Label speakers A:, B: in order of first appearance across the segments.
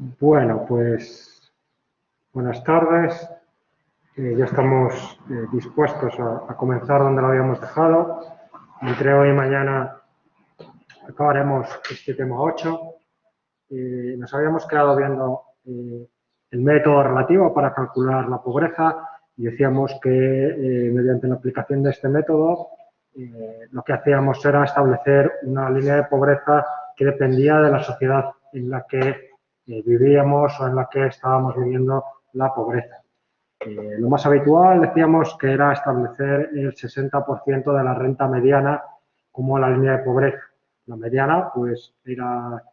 A: Bueno, pues buenas tardes. Ya estamos dispuestos a comenzar donde lo habíamos dejado. Entre hoy y mañana acabaremos este tema 8. Nos habíamos quedado viendo el método relativo para calcular la pobreza y decíamos que mediante la aplicación de este método lo que hacíamos era establecer una línea de pobreza que dependía de la sociedad en la que vivíamos o en la que estábamos viviendo la pobreza. Lo más habitual decíamos que era establecer el 60% de la renta mediana como la línea de pobreza. La mediana pues era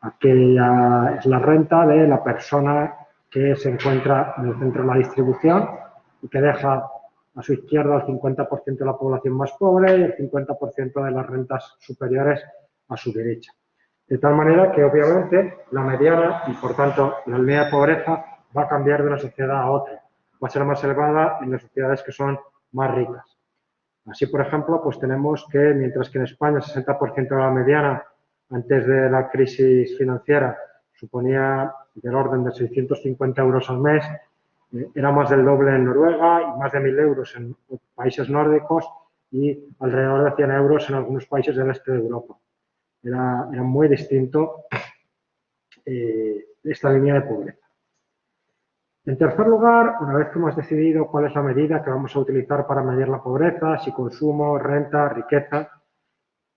A: aquella es la renta de la persona que se encuentra en el centro de la distribución y que deja a su izquierda el 50% de la población más pobre y el 50% de las rentas superiores a su derecha. De tal manera que, obviamente, la mediana y, por tanto, la línea de pobreza va a cambiar de una sociedad a otra. Va a ser más elevada en las sociedades que son más ricas. Así, por ejemplo, pues tenemos que, mientras que en España el 60% de la mediana antes de la crisis financiera suponía del orden de 650 euros al mes, era más del doble en Noruega y más de 1.000 euros en países nórdicos y alrededor de 100 euros en algunos países del este de Europa. Era muy distinto esta línea de pobreza. En tercer lugar, una vez que hemos decidido cuál es la medida que vamos a utilizar para medir la pobreza, si consumo, renta, riqueza,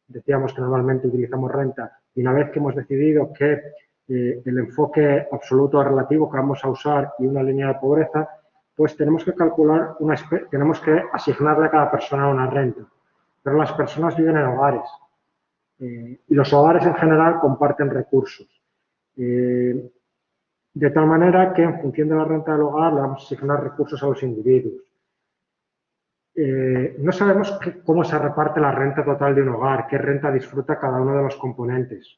A: decíamos que normalmente utilizamos renta, y una vez que hemos decidido que el enfoque absoluto relativo que vamos a usar y una línea de pobreza, pues tenemos que calcular, tenemos que asignarle a cada persona una renta. Pero las personas viven en hogares y los hogares en general comparten recursos. De tal manera que en función de la renta del hogar le vamos a asignar recursos a los individuos. No sabemos cómo se reparte la renta total de un hogar, qué renta disfruta cada uno de los componentes.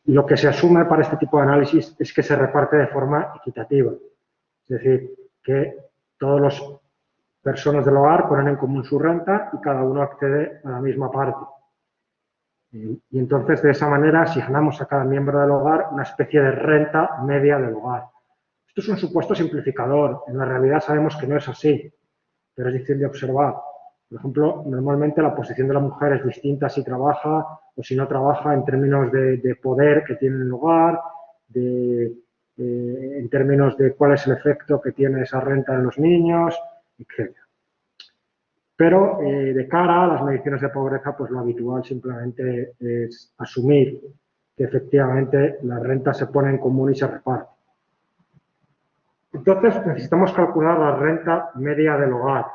A: Lo que se asume para este tipo de análisis es que se reparte de forma equitativa. Es decir, que todas las personas del hogar ponen en común su renta y cada uno accede a la misma parte. Y entonces, de esa manera, asignamos a cada miembro del hogar una especie de renta media del hogar. Esto es un supuesto simplificador. En la realidad sabemos que no es así, pero es difícil de observar. Por ejemplo, normalmente la posición de la mujer es distinta si trabaja o si no trabaja en términos de poder que tiene en el hogar, en términos de cuál es el efecto que tiene esa renta en los niños, etc. Pero de cara a las mediciones de pobreza, pues lo habitual simplemente es asumir que efectivamente la renta se pone en común y se reparte. Entonces necesitamos calcular la renta media del hogar.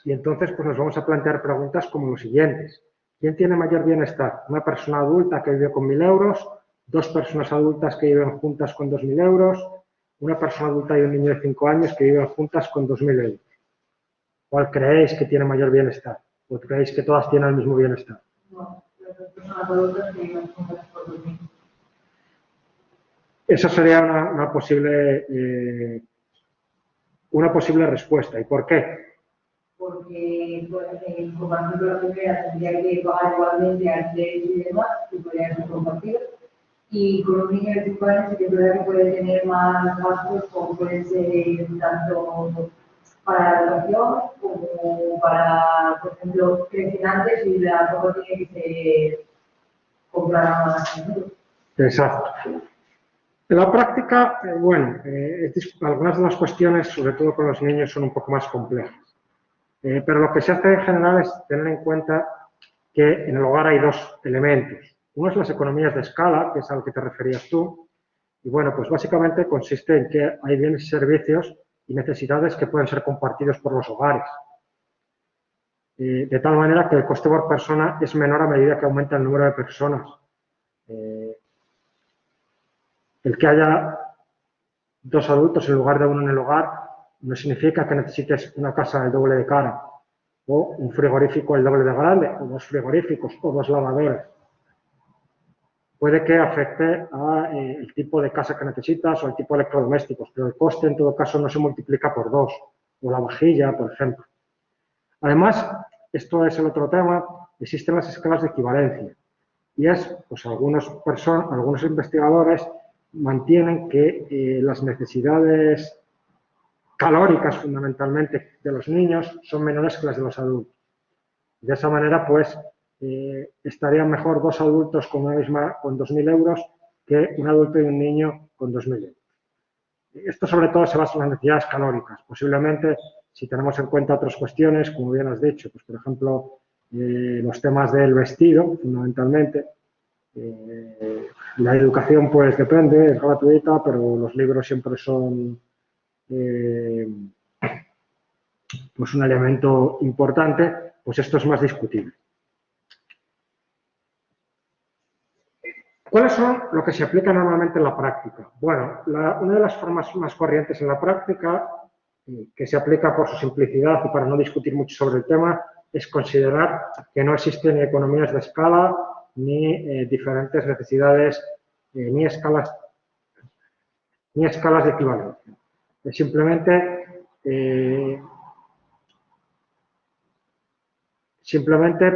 A: Y entonces pues nos vamos a plantear preguntas como los siguientes. ¿Quién tiene mayor bienestar? ¿Una persona adulta que vive con 1.000 euros? ¿Dos personas adultas que viven juntas con 2.000 euros? ¿Una persona adulta y un niño de 5 años que viven juntas con 2.000 euros? ¿Cuál creéis que tiene mayor bienestar? ¿O creéis que todas tienen el mismo bienestar?
B: No, las personas adultas que viven juntas por 2.000.
A: Esa sería una posible respuesta. ¿Y por qué?
B: Porque, por ejemplo, la primera tendría que pagar igualmente alquiler y demás, que podrían ser compartidos. Y con un niño de 5 años sí que es verdad que puede tener más gastos, como puede ser tanto para la educación como para, por ejemplo, crecen antes y la ropa tiene que ser comprada más a menudo.
A: Exacto. En la práctica, algunas de las cuestiones, sobre todo con los niños, son un poco más complejas. Pero lo que se hace en general es tener en cuenta que en el hogar hay dos elementos. Uno es las economías de escala, que es a lo que te referías tú. Y bueno, pues básicamente consiste en que hay bienes y servicios y necesidades que pueden ser compartidos por los hogares. De tal manera que el coste por persona es menor a medida que aumenta el número de personas. El que haya dos adultos en lugar de uno en el hogar no significa que necesites una casa el doble de cara, o un frigorífico el doble de grande, o dos frigoríficos, o dos lavadoras. Puede que afecte al tipo de casa que necesitas o el tipo de electrodomésticos, pero el coste en todo caso no se multiplica por 2, o la vajilla, por ejemplo. Además, esto es el otro tema, existen las escalas de equivalencia. y es, pues algunos investigadores mantienen que las necesidades calóricas fundamentalmente de los niños son menores que las de los adultos. De esa manera, pues, estarían mejor dos adultos con 2.000 euros que un adulto y un niño con 2.000 euros. Esto sobre todo se basa en las necesidades calóricas. Posiblemente, si tenemos en cuenta otras cuestiones, como bien has dicho, pues por ejemplo, los temas del vestido, fundamentalmente. La educación, pues depende, es gratuita, pero los libros siempre son pues un elemento importante, pues esto es más discutible. ¿Cuáles son lo que se aplica normalmente en la práctica? Bueno, una de las formas más corrientes en la práctica, que se aplica por su simplicidad y para no discutir mucho sobre el tema, es considerar que no existen economías de escala ni diferentes necesidades, ni escalas de equivalencia. Es simplemente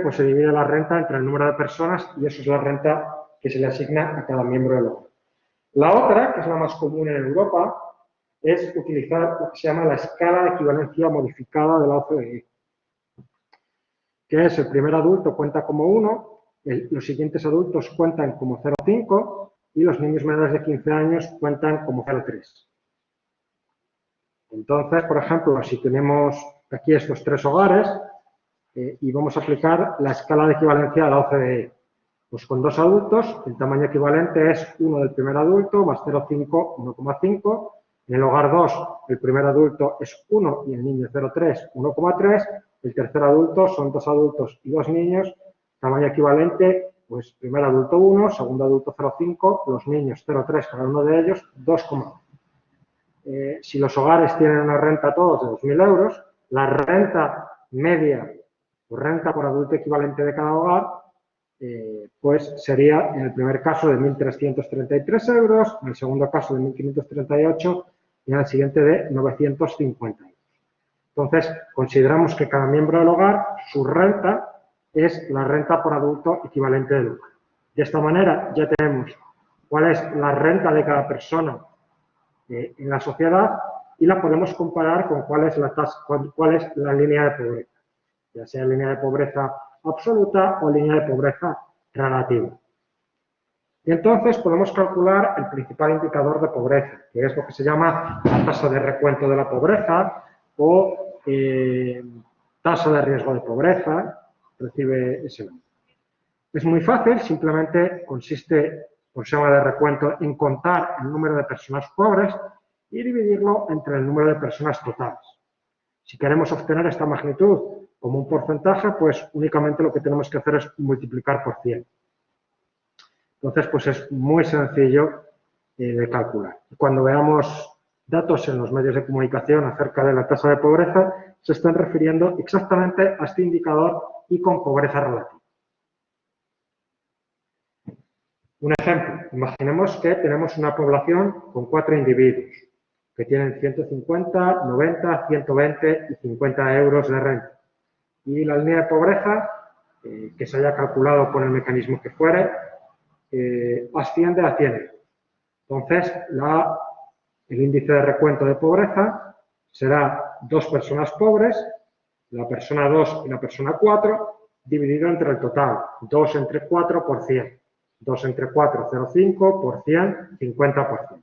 A: pues, se divide la renta entre el número de personas y eso es la renta que se le asigna a cada miembro del hogar. La otra, que es la más común en Europa, es utilizar lo que se llama la escala de equivalencia modificada de la OCDE, que es el primer adulto cuenta como 1, los siguientes adultos cuentan como 0,5 y los niños menores de 15 años cuentan como 0,3. Entonces, por ejemplo, si tenemos aquí estos 3 hogares y vamos a aplicar la escala de equivalencia de la OCDE, pues con 2 adultos el tamaño equivalente es 1 del primer adulto más 0,5, 1,5. En el hogar 2 el primer adulto es 1 y el niño 0,3, 1,3. El tercer adulto son 2 adultos y 2 niños, tamaño equivalente, pues primer adulto 1, segundo adulto 0,5, los niños 0,3 cada uno de ellos, 2,1. Si los hogares tienen una renta todos de 2.000 euros, la renta media o renta por adulto equivalente de cada hogar, pues sería en el primer caso de 1.333 euros, en el segundo caso de 1.538 y en el siguiente de 950 euros. Entonces, consideramos que cada miembro del hogar, su renta es la renta por adulto equivalente del hogar. De esta manera ya tenemos cuál es la renta de cada persona en la sociedad y la podemos comparar con cuál es la línea de pobreza, ya sea línea de pobreza absoluta o línea de pobreza relativa. Y entonces podemos calcular el principal indicador de pobreza, que es lo que se llama la tasa de recuento de la pobreza o tasa de riesgo de pobreza, recibe ese nombre. Es muy fácil, simplemente consiste, por sistema de recuento, en contar el número de personas pobres y dividirlo entre el número de personas totales. Si queremos obtener esta magnitud como un porcentaje, pues únicamente lo que tenemos que hacer es multiplicar por 100. Entonces, pues es muy sencillo de calcular. Cuando veamos datos en los medios de comunicación acerca de la tasa de pobreza, se están refiriendo exactamente a este indicador y con pobreza relativa. Un ejemplo, imaginemos que tenemos una población con 4 individuos que tienen 150, 90, 120 y 50 euros de renta. Y la línea de pobreza, que se haya calculado por el mecanismo que fuere, asciende a 100 euros. Entonces, el índice de recuento de pobreza será 2 personas pobres, la persona 2 y la persona 4, dividido entre el total, 2 entre 4 por 100. 2 entre 4, 0,5 por 100, 50%.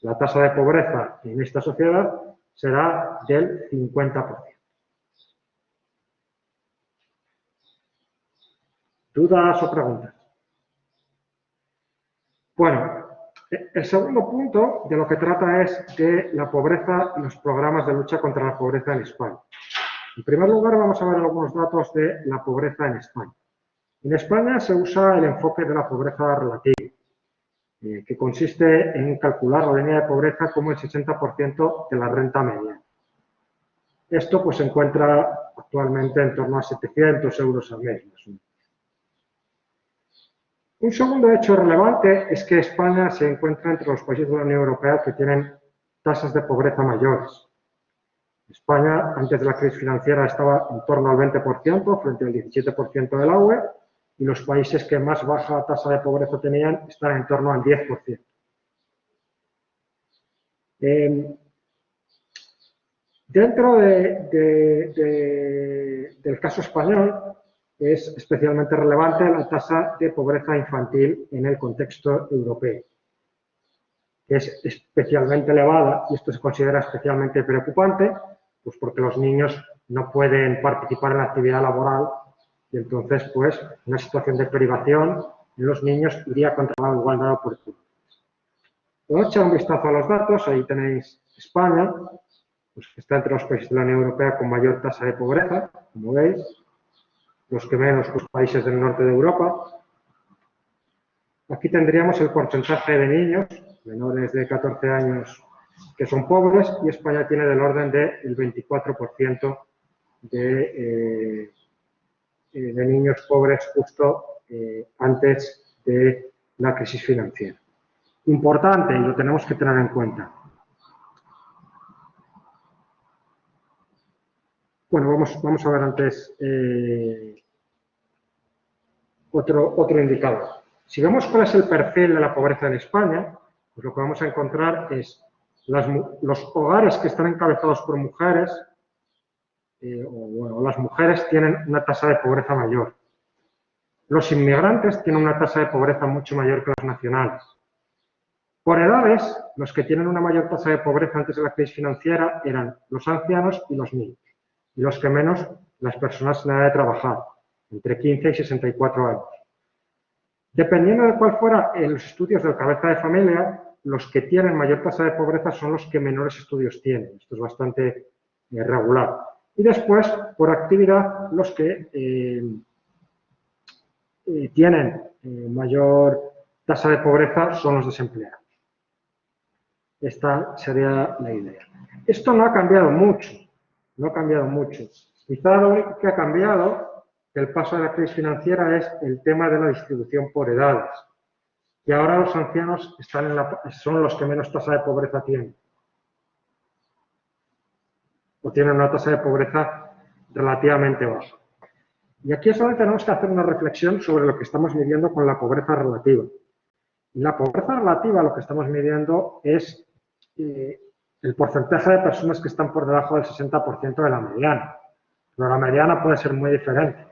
A: La tasa de pobreza en esta sociedad será del 50%. ¿Dudas o preguntas? Bueno, el segundo punto de lo que trata es de la pobreza y los programas de lucha contra la pobreza en España. En primer lugar, vamos a ver algunos datos de la pobreza en España. En España se usa el enfoque de la pobreza relativa, que consiste en calcular la línea de pobreza como el 60% de la renta media. Esto pues se encuentra actualmente en torno a 700 euros al mes. Un segundo hecho relevante es que España se encuentra entre los países de la Unión Europea que tienen tasas de pobreza mayores. España, antes de la crisis financiera, estaba en torno al 20% frente al 17% de la UE, y los países que más baja tasa de pobreza tenían están en torno al 10%. Dentro del caso español es especialmente relevante la tasa de pobreza infantil en el contexto europeo, que es especialmente elevada, y esto se considera especialmente preocupante, pues porque los niños no pueden participar en la actividad laboral y entonces pues una situación de privación en los niños iría contra la igualdad de oportunidades. Voy a echar un vistazo a los datos, ahí tenéis España, pues que está entre los países de la Unión Europea con mayor tasa de pobreza, como veis, los que menos, los países del norte de Europa. Aquí tendríamos el porcentaje de niños menores de 14 años que son pobres y España tiene del orden del 24% de niños pobres justo antes de la crisis financiera. Importante, y lo tenemos que tener en cuenta. Bueno, vamos a ver antes otro indicador. Si vemos cuál es el perfil de la pobreza en España, pues lo que vamos a encontrar es los hogares que están encabezados por mujeres, o las mujeres tienen una tasa de pobreza mayor. Los inmigrantes tienen una tasa de pobreza mucho mayor que los nacionales. Por edades, los que tienen una mayor tasa de pobreza antes de la crisis financiera eran los ancianos y los niños. Y los que menos, las personas en edad de trabajar, entre 15 y 64 años. Dependiendo de cuál fuera los estudios del cabeza de familia, los que tienen mayor tasa de pobreza son los que menores estudios tienen. Esto es bastante regular. Y después, por actividad, los que tienen mayor tasa de pobreza son los desempleados. Esta sería la idea. Esto no ha cambiado mucho. No ha cambiado mucho. Quizá lo único que ha cambiado del paso de la crisis financiera es el tema de la distribución por edades. Y ahora los ancianos son los que menos tasa de pobreza tienen. O tienen una tasa de pobreza relativamente baja. Y aquí es donde tenemos que hacer una reflexión sobre lo que estamos midiendo con la pobreza relativa. Y la pobreza relativa lo que estamos midiendo es el porcentaje de personas que están por debajo del 60% de la mediana. Pero la mediana puede ser muy diferente,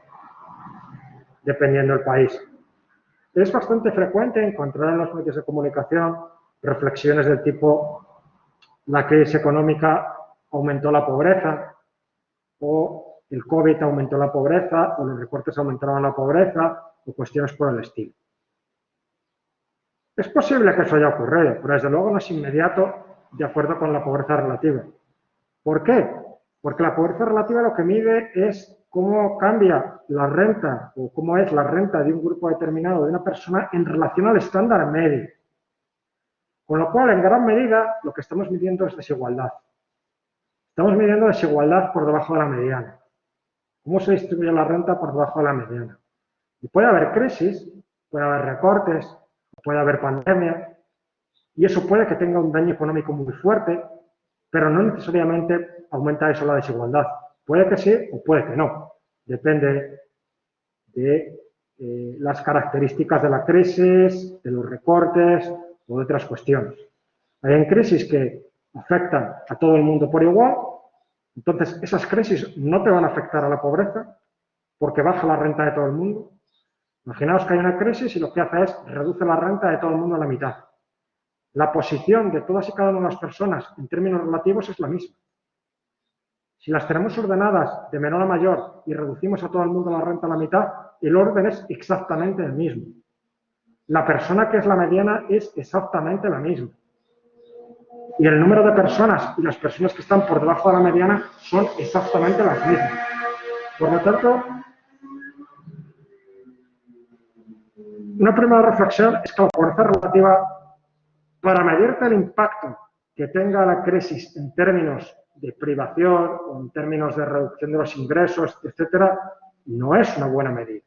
A: dependiendo del país. Es bastante frecuente encontrar en los medios de comunicación reflexiones del tipo la crisis económica aumentó la pobreza, o el COVID aumentó la pobreza, o los recortes aumentaron la pobreza, o cuestiones por el estilo. Es posible que eso haya ocurrido, pero desde luego no es inmediato de acuerdo con la pobreza relativa. ¿Por qué? Porque la pobreza relativa lo que mide es cómo cambia la renta o cómo es la renta de un grupo determinado de una persona en relación al estándar medio. Con lo cual, en gran medida, lo que estamos midiendo es desigualdad. Estamos midiendo desigualdad por debajo de la mediana. ¿Cómo se distribuye la renta por debajo de la mediana? Y puede haber crisis, puede haber recortes, puede haber pandemia, y eso puede que tenga un daño económico muy fuerte, pero no necesariamente aumenta eso la desigualdad. Puede que sí o puede que no. Depende de las características de la crisis, de los recortes o de otras cuestiones. Hay crisis que afectan a todo el mundo por igual, entonces esas crisis no te van a afectar a la pobreza porque baja la renta de todo el mundo. Imaginaos que hay una crisis y lo que hace es reduce la renta de todo el mundo a la mitad. La posición de todas y cada una de las personas en términos relativos es la misma. Si las tenemos ordenadas de menor a mayor y reducimos a todo el mundo la renta a la mitad, el orden es exactamente el mismo. La persona que es la mediana es exactamente la misma. Y el número de personas y las personas que están por debajo de la mediana son exactamente las mismas. Por lo tanto, una primera reflexión es que la pobreza relativa, para medirte el impacto que tenga la crisis en términos de privación o en términos de reducción de los ingresos, etcétera, no es una buena medida.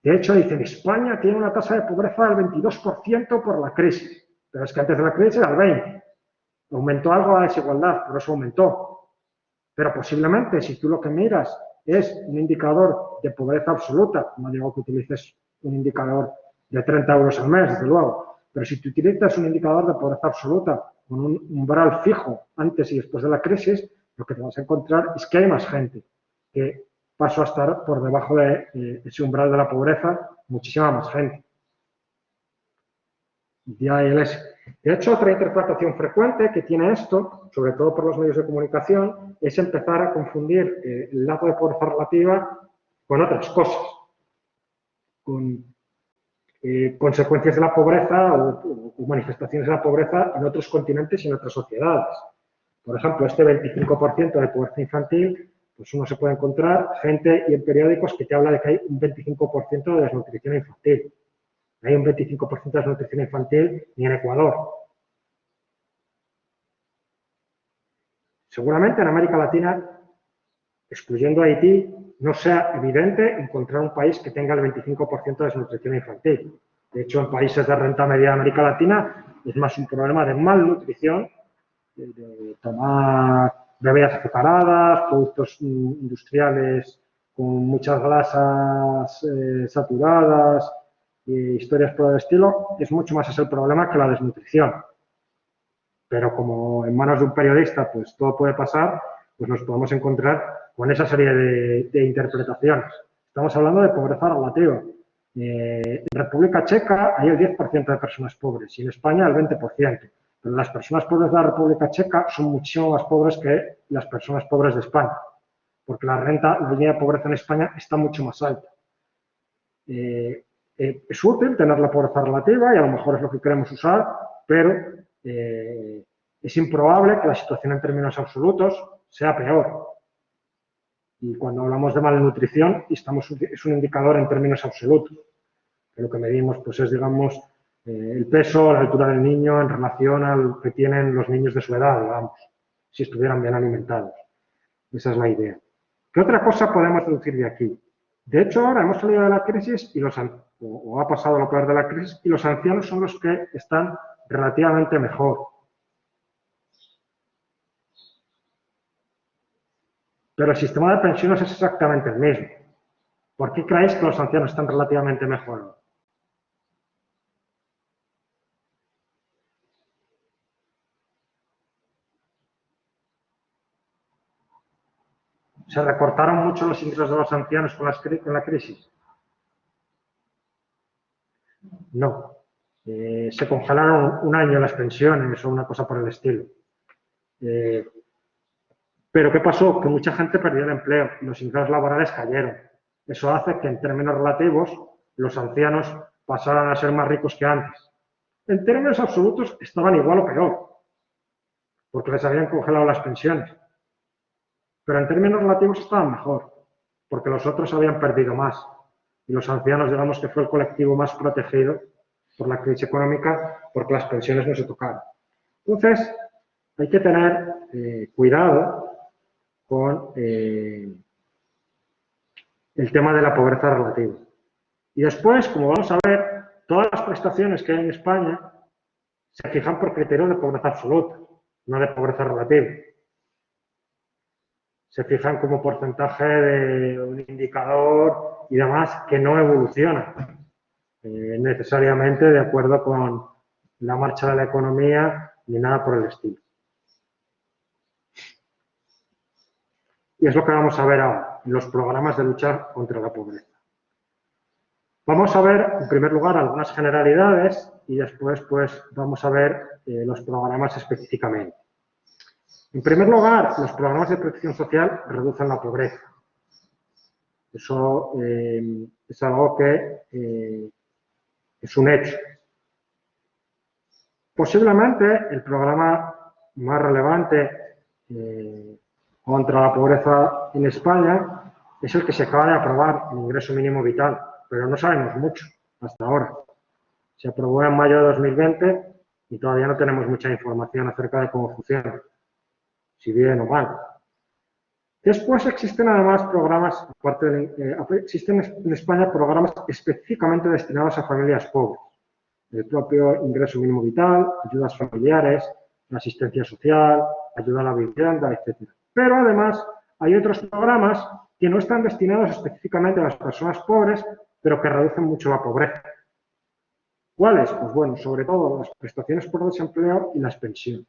A: De hecho, dicen, España tiene una tasa de pobreza del 22% por la crisis, pero es que antes de la crisis era el 20%. Aumentó algo la desigualdad, pero eso aumentó. Pero posiblemente, si tú lo que miras es un indicador de pobreza absoluta. No digo que utilices un indicador de 30 euros al mes, desde luego, pero si tú utilizas un indicador de pobreza absoluta con un umbral fijo antes y después de la crisis, lo que te vas a encontrar es que hay más gente que pasó a estar por debajo de ese umbral de la pobreza, muchísima más gente. De hecho, otra interpretación frecuente que tiene esto, sobre todo por los medios de comunicación, es empezar a confundir el dato de pobreza relativa con otras cosas, con consecuencias de la pobreza o manifestaciones de la pobreza en otros continentes y en otras sociedades. Por ejemplo, este 25% de pobreza infantil, pues uno se puede encontrar gente y en periódicos que te habla de que hay un 25% de desnutrición infantil. Hay un 25% de desnutrición infantil ni en Ecuador. Seguramente en América Latina, excluyendo Haití, no sea evidente encontrar un país que tenga el 25% de desnutrición infantil. De hecho, en países de renta media de América Latina es más un problema de malnutrición, de tomar bebidas azucaradas, productos industriales con muchas grasas saturadas, historias por el estilo, es mucho más ese el problema que la desnutrición. Pero como en manos de un periodista pues todo puede pasar, pues nos podemos encontrar con esa serie de interpretaciones. Estamos hablando de pobreza relativa. En República Checa hay el 10% de personas pobres y en España el 20%. Pero las personas pobres de la República Checa son muchísimo más pobres que las personas pobres de España, porque la línea de pobreza en España está mucho más alta. Es útil tener la pobreza relativa y a lo mejor es lo que queremos usar, pero es improbable que la situación en términos absolutos sea peor. Y cuando hablamos de malnutrición, es un indicador en términos absolutos. Lo que medimos pues, es, digamos, el peso, la altura del niño en relación al que tienen los niños de su edad, digamos, si estuvieran bien alimentados. Esa es la idea. ¿Qué otra cosa podemos deducir de aquí? De hecho, ahora hemos salido de la crisis o ha pasado lo peor de la crisis y los ancianos son los que están relativamente mejor. Pero el sistema de pensiones es exactamente el mismo. ¿Por qué creéis que los ancianos están relativamente mejor? ¿Se recortaron mucho los ingresos de los ancianos con la crisis? No. Se congelaron un año las pensiones o una cosa por el estilo. Pero ¿qué pasó? Que mucha gente perdió el empleo y los ingresos laborales cayeron. Eso hace que en términos relativos los ancianos pasaran a ser más ricos que antes. En términos absolutos estaban igual o peor, porque les habían congelado las pensiones. Pero en términos relativos estaban mejor, porque los otros habían perdido más. Y los ancianos, digamos que fue el colectivo más protegido por la crisis económica, porque las pensiones no se tocaron. Entonces, hay que tener cuidado con el tema de la pobreza relativa. Y después, como vamos a ver, todas las prestaciones que hay en España se fijan por criterios de pobreza absoluta, no de pobreza relativa. Se fijan como porcentaje de un indicador y demás que no evoluciona necesariamente de acuerdo con la marcha de la economía ni nada por el estilo. Y es lo que vamos a ver ahora, los programas de lucha contra la pobreza. Vamos a ver, en primer lugar, algunas generalidades y después pues, vamos a ver los programas específicamente. En primer lugar, los programas de protección social reducen la pobreza. Eso es algo que es un hecho. Posiblemente el programa más relevante contra la pobreza en España es el que se acaba de aprobar, el ingreso mínimo vital, pero no sabemos mucho hasta ahora. Se aprobó en mayo de 2020 y todavía no tenemos mucha información acerca de cómo funciona, si bien o mal. Después existen además programas, existen en España programas específicamente destinados a familias pobres. El propio ingreso mínimo vital, ayudas familiares, la asistencia social, ayuda a la vivienda, etc. Pero además hay otros programas que no están destinados específicamente a las personas pobres, pero que reducen mucho la pobreza. ¿Cuáles? Pues bueno, sobre todo las prestaciones por desempleo y las pensiones.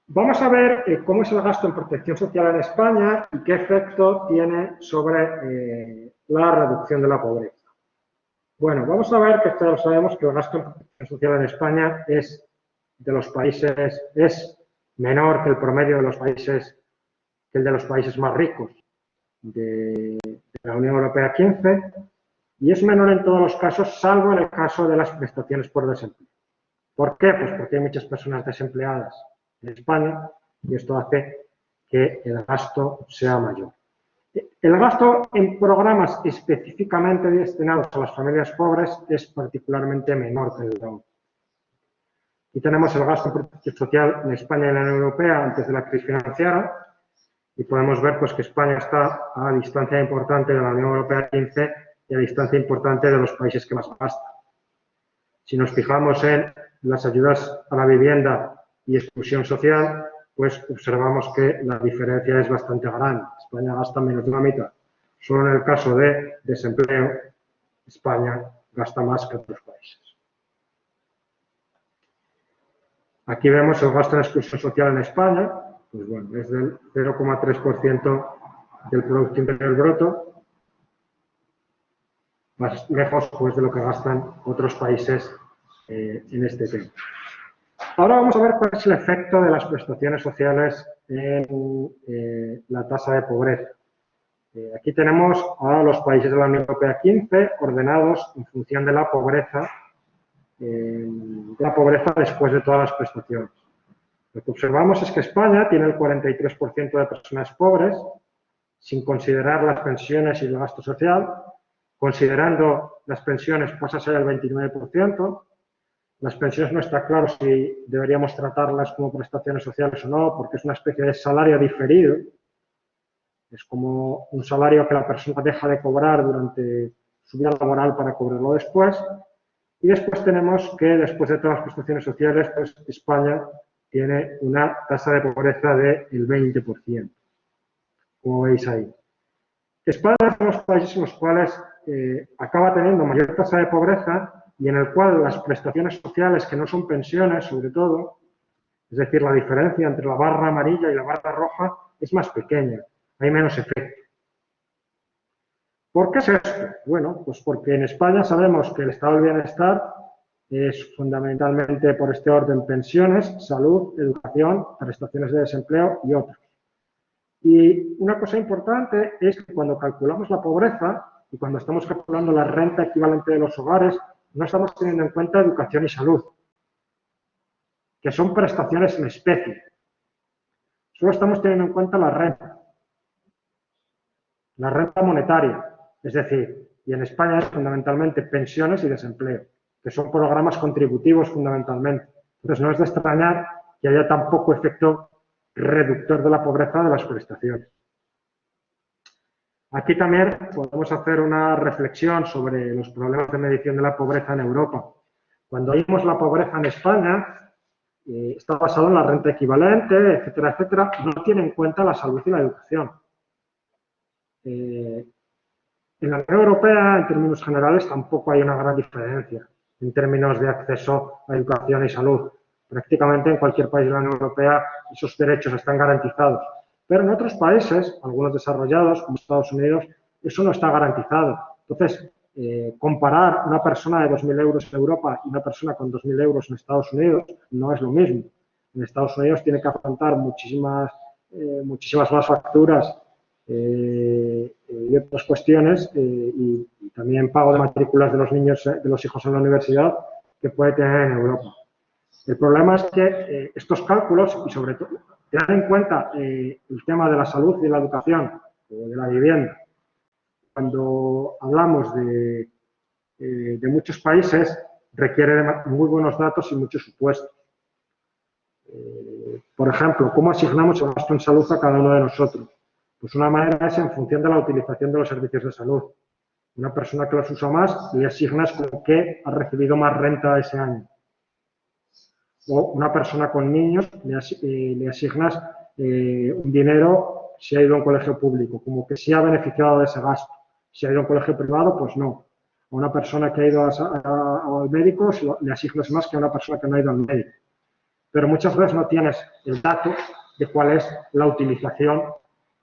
A: Vamos a ver cómo es el gasto en protección social en España y qué efecto tiene sobre la reducción de la pobreza. Bueno, vamos a ver que todos sabemos que el gasto en protección social en España es menor que el promedio de los países, que el de los países más ricos de la Unión Europea 15, y es menor en todos los casos, salvo en el caso de las prestaciones por desempleo. ¿Por qué? Pues porque hay muchas personas desempleadas en España y esto hace que el gasto sea mayor. El gasto en programas específicamente destinados a las familias pobres es particularmente menor que el de otros. Aquí tenemos el gasto en protección social en España y en la Unión Europea antes de la crisis financiera y podemos ver pues, que España está a distancia importante de la Unión Europea 15 y a distancia importante de los países que más gastan. Si nos fijamos en las ayudas a la vivienda y exclusión social, pues observamos que la diferencia es bastante grande. España gasta menos de la mitad. Solo en el caso de desempleo, España gasta más que otros países. Aquí vemos el gasto en exclusión social en España, pues bueno, es del 0,3% del Producto Interior Bruto, más lejos pues, de lo que gastan otros países en este tema. Ahora vamos a ver cuál es el efecto de las prestaciones sociales en la tasa de pobreza. Aquí tenemos a los países de la Unión Europea 15 ordenados en función de la pobreza después de todas las prestaciones. Lo que observamos es que España tiene el 43% de personas pobres, sin considerar las pensiones y el gasto social. Considerando las pensiones pasa a ser el 29%. Las pensiones no está claro si deberíamos tratarlas como prestaciones sociales o no, porque es una especie de salario diferido. Es como un salario que la persona deja de cobrar durante su vida laboral para cobrarlo después. Y después tenemos que, después de todas las prestaciones sociales, pues España tiene una tasa de pobreza del 20%, como veis ahí. España es uno de los países en los cuales acaba teniendo mayor tasa de pobreza y en el cual las prestaciones sociales, que no son pensiones sobre todo, es decir, la diferencia entre la barra amarilla y la barra roja es más pequeña, hay menos efecto. ¿Por qué es esto? Bueno, pues porque en España sabemos que el estado del bienestar es fundamentalmente por este orden pensiones, salud, educación, prestaciones de desempleo y otros. Y una cosa importante es que cuando calculamos la pobreza y cuando estamos calculando la renta equivalente de los hogares, no estamos teniendo en cuenta educación y salud, que son prestaciones en especie. Solo estamos teniendo en cuenta la renta monetaria, es decir, y en España es fundamentalmente pensiones y desempleo, que son programas contributivos fundamentalmente. Entonces no es de extrañar que haya tan poco efecto reductor de la pobreza de las prestaciones. Aquí también podemos hacer una reflexión sobre los problemas de medición de la pobreza en Europa. Cuando vimos la pobreza en España, está basado en la renta equivalente, etcétera, etcétera, no tiene en cuenta la salud y la educación. En la Unión Europea, en términos generales, tampoco hay una gran diferencia en términos de acceso a educación y salud. Prácticamente en cualquier país de la Unión Europea esos derechos están garantizados. Pero en otros países, algunos desarrollados, como Estados Unidos, eso no está garantizado. Entonces, comparar una persona de 2.000 euros en Europa y una persona con 2.000 euros en Estados Unidos no es lo mismo. En Estados Unidos tiene que afrontar muchísimas más facturas y otras cuestiones y también pago de matrículas de los niños, de los hijos en la universidad que puede tener en Europa. El problema es que estos cálculos, y sobre todo, tener en cuenta el tema de la salud y de la educación o de la vivienda, cuando hablamos de muchos países, requiere de muy buenos datos y muchos supuestos. Por ejemplo, ¿cómo asignamos el gasto en salud a cada uno de nosotros? Pues una manera es en función de la utilización de los servicios de salud. Una persona que los usa más, le asignas como que ha recibido más renta ese año. O una persona con niños, le asignas un dinero si ha ido a un colegio público, como que sí ha beneficiado de ese gasto. Si ha ido a un colegio privado, pues no. A una persona que ha ido al médico le asignas más que a una persona que no ha ido al médico. Pero muchas veces no tienes el dato de cuál es la utilización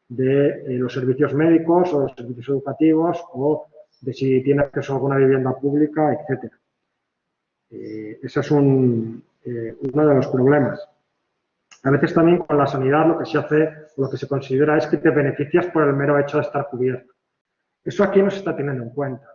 A: de los servicios médicos o los servicios educativos o de si tiene acceso a alguna vivienda pública, etc. Ese es uno de los problemas. A veces también con la sanidad lo que se hace, lo que se considera es que te beneficias por el mero hecho de estar cubierto. Eso aquí no se está teniendo en cuenta.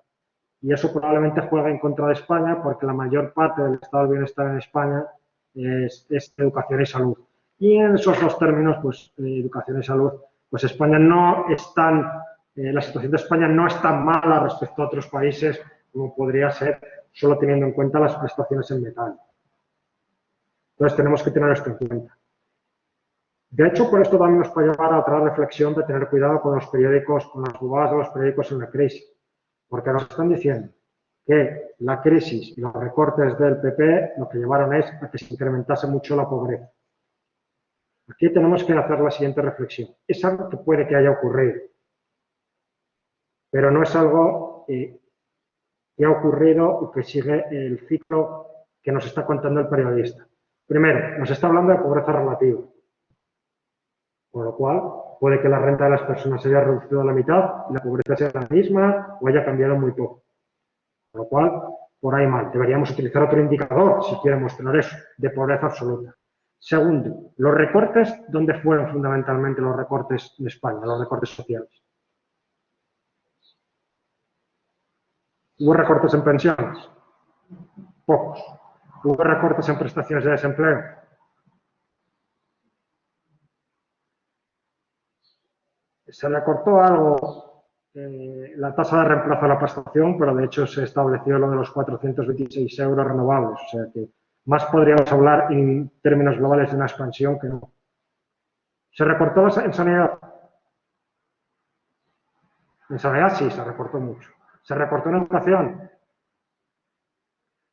A: Y eso probablemente juega en contra de España porque la mayor parte del estado de bienestar en España es educación y salud. Y en esos dos términos, pues educación y salud, pues España no es tan, la situación de España no es tan mala respecto a otros países como podría ser solo teniendo en cuenta las prestaciones en metal. Entonces tenemos que tener esto en cuenta. De hecho, por esto también nos puede llevar a otra reflexión de tener cuidado con los periódicos, con las jugadas de los periódicos en la crisis. Porque nos están diciendo que la crisis y los recortes del PP lo que llevaron es a que se incrementase mucho la pobreza. Aquí tenemos que hacer la siguiente reflexión. Es algo que puede que haya ocurrido, pero no es algo que ha ocurrido y que sigue el ciclo que nos está contando el periodista. Primero, nos está hablando de pobreza relativa, con lo cual puede que la renta de las personas se haya reducido a la mitad y la pobreza sea la misma o haya cambiado muy poco. Con lo cual, por ahí mal. Deberíamos utilizar otro indicador, si quiere mostrar eso, de pobreza absoluta. Segundo, los recortes, ¿dónde fueron fundamentalmente los recortes en España, los recortes sociales? ¿Hubo recortes en pensiones? Pocos. ¿Hubo recortes en prestaciones de desempleo? Se recortó algo la tasa de reemplazo a la prestación, pero de hecho se estableció lo de los 426 euros renovables. O sea que más podríamos hablar en términos globales de una expansión que no. ¿Se recortó en sanidad? En sanidad sí, se recortó mucho. ¿Se recortó en educación?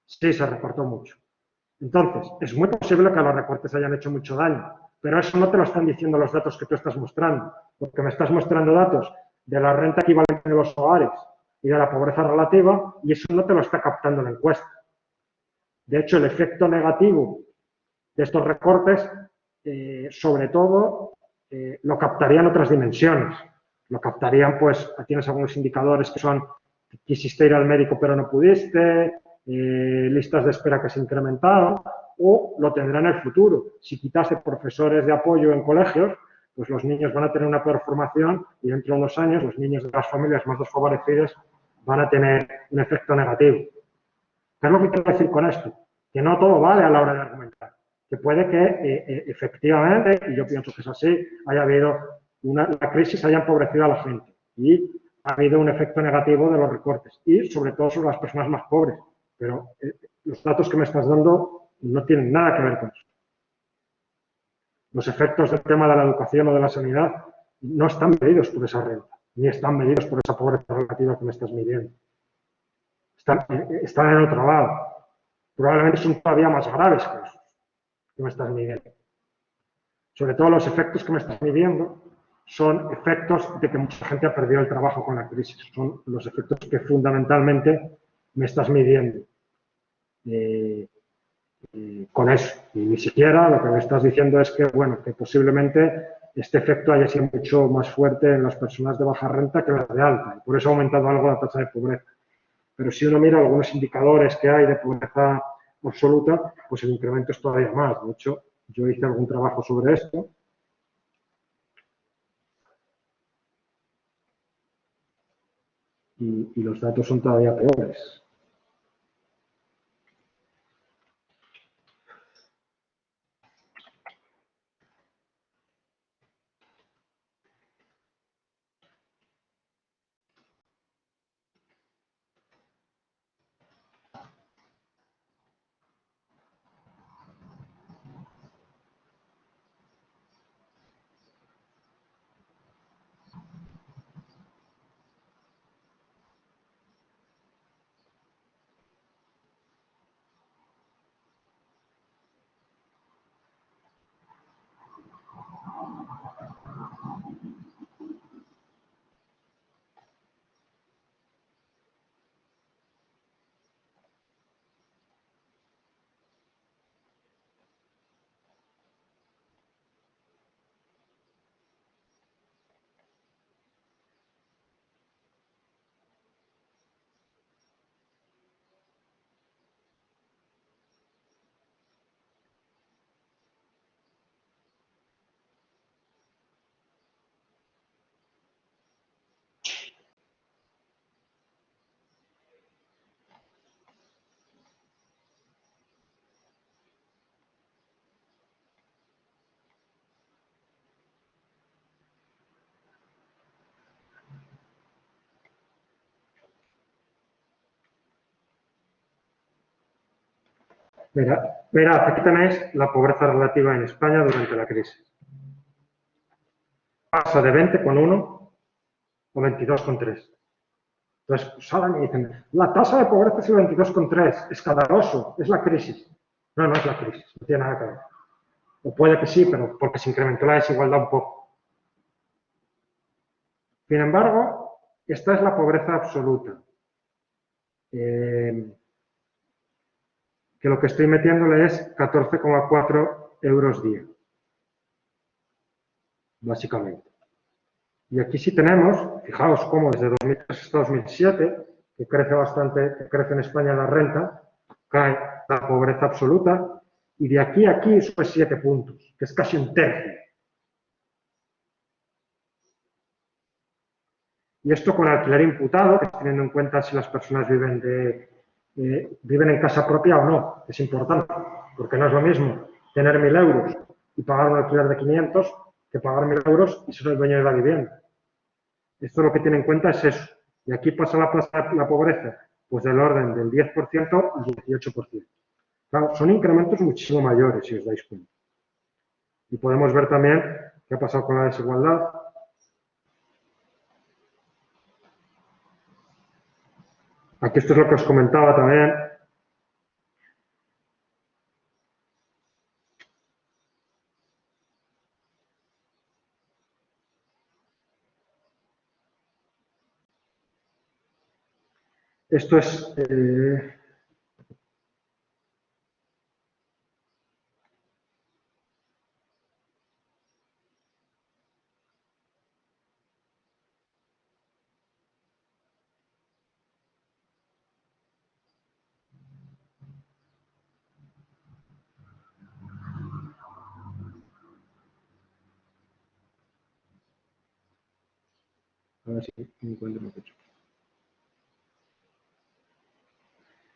A: Sí, se recortó mucho. Entonces, es muy posible que los recortes hayan hecho mucho daño, pero eso no te lo están diciendo los datos que tú estás mostrando, porque me estás mostrando datos de la renta equivalente de los hogares y de la pobreza relativa, y eso no te lo está captando la encuesta. De hecho, el efecto negativo de estos recortes, sobre todo, lo captarían otras dimensiones. Lo captarían, pues, tienes algunos indicadores que son, quisiste ir al médico pero no pudiste, listas de espera que se incrementaron, o lo tendrá en el futuro. Si quitase profesores de apoyo en colegios, pues los niños van a tener una peor formación y dentro de unos años los niños de las familias más desfavorecidas van a tener un efecto negativo. ¿Qué es lo que quiero decir con esto? Que no todo vale a la hora de argumentar. Que puede que efectivamente, y yo pienso que es así, haya habido la crisis haya empobrecido a la gente y ha habido un efecto negativo de los recortes y sobre todo sobre las personas más pobres. Pero los datos que me estás dando no tienen nada que ver con eso. Los efectos del tema de la educación o de la sanidad no están medidos por esa renta, ni están medidos por esa pobreza relativa que me estás midiendo. Están en otro lado. Probablemente son todavía más graves que esos que me estás midiendo. Sobre todo los efectos que me estás midiendo son efectos de que mucha gente ha perdido el trabajo con la crisis. Son los efectos que fundamentalmente me estás midiendo con eso. Y ni siquiera lo que me estás diciendo es que, bueno, que posiblemente este efecto haya sido mucho más fuerte en las personas de baja renta que en las de alta. Y por eso ha aumentado algo la tasa de pobreza. Pero si uno mira algunos indicadores que hay de pobreza absoluta, pues el incremento es todavía más. De hecho, yo hice algún trabajo sobre esto. Y los datos son todavía peores. Mirad, aquí tenéis la pobreza relativa en España durante la crisis. Pasa de 20,1 a 22,3. Entonces salen y dicen, la tasa de pobreza es el 22,3, escandaloso, es la crisis. No, no es la crisis, no tiene nada que ver. O puede que sí, pero porque se incrementó la desigualdad un poco. Sin embargo, esta es la pobreza absoluta. Que lo que estoy metiéndole es 14,4 euros día, básicamente. Y aquí sí tenemos, fijaos cómo desde 2003 hasta 2007, que crece bastante, que crece en España la renta, cae la pobreza absoluta, y de aquí a aquí sube 7 puntos, que es casi un tercio. Y esto con alquiler imputado, teniendo en cuenta si las personas viven en casa propia o no, es importante, porque no es lo mismo tener 1.000 euros y pagar un alquiler de 500 que pagar 1.000 euros y ser el dueño de la vivienda. Esto lo que tiene en cuenta es eso. Y aquí pasa la pobreza, pues del orden del 10% al 18%. Claro, son incrementos muchísimo mayores, si os dais cuenta. Y podemos ver también qué ha pasado con la desigualdad. Aquí esto es lo que os comentaba también. Esto es... a ver si encuentro lo que he hecho.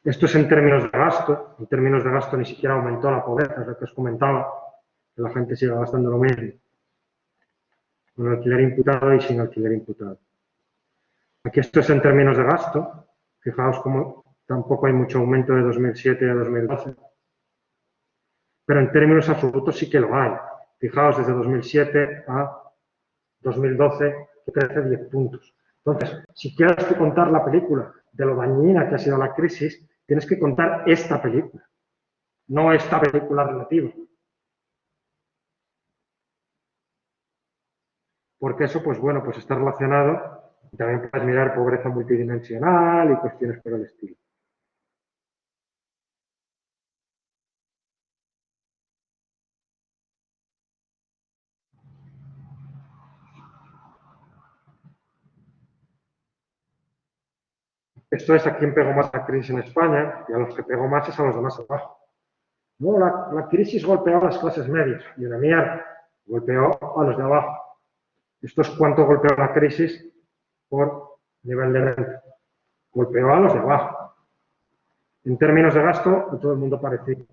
A: Esto es en términos de gasto. En términos de gasto ni siquiera aumentó la pobreza, es lo que os comentaba, que la gente sigue gastando lo mismo. Con alquiler imputado y sin alquiler imputado. Aquí esto es en términos de gasto. Fijaos cómo tampoco hay mucho aumento de 2007 a 2012. Pero en términos absolutos sí que lo hay. Fijaos, desde 2007 a 2012, que crece 10 puntos. Entonces, si quieres tú contar la película de lo dañina que ha sido la crisis, tienes que contar esta película, no esta película relativa. Porque eso, pues bueno, pues está relacionado, y también puedes mirar pobreza multidimensional y cuestiones por el estilo. Esto es a quién pegó más la crisis en España, y a los que pegó más es a los demás abajo. No, la crisis golpeó a las clases medias, y una mierda, golpeó a los de abajo. Esto es cuánto golpeó la crisis por nivel de renta. Golpeó a los de abajo. En términos de gasto, a todo el mundo parecido.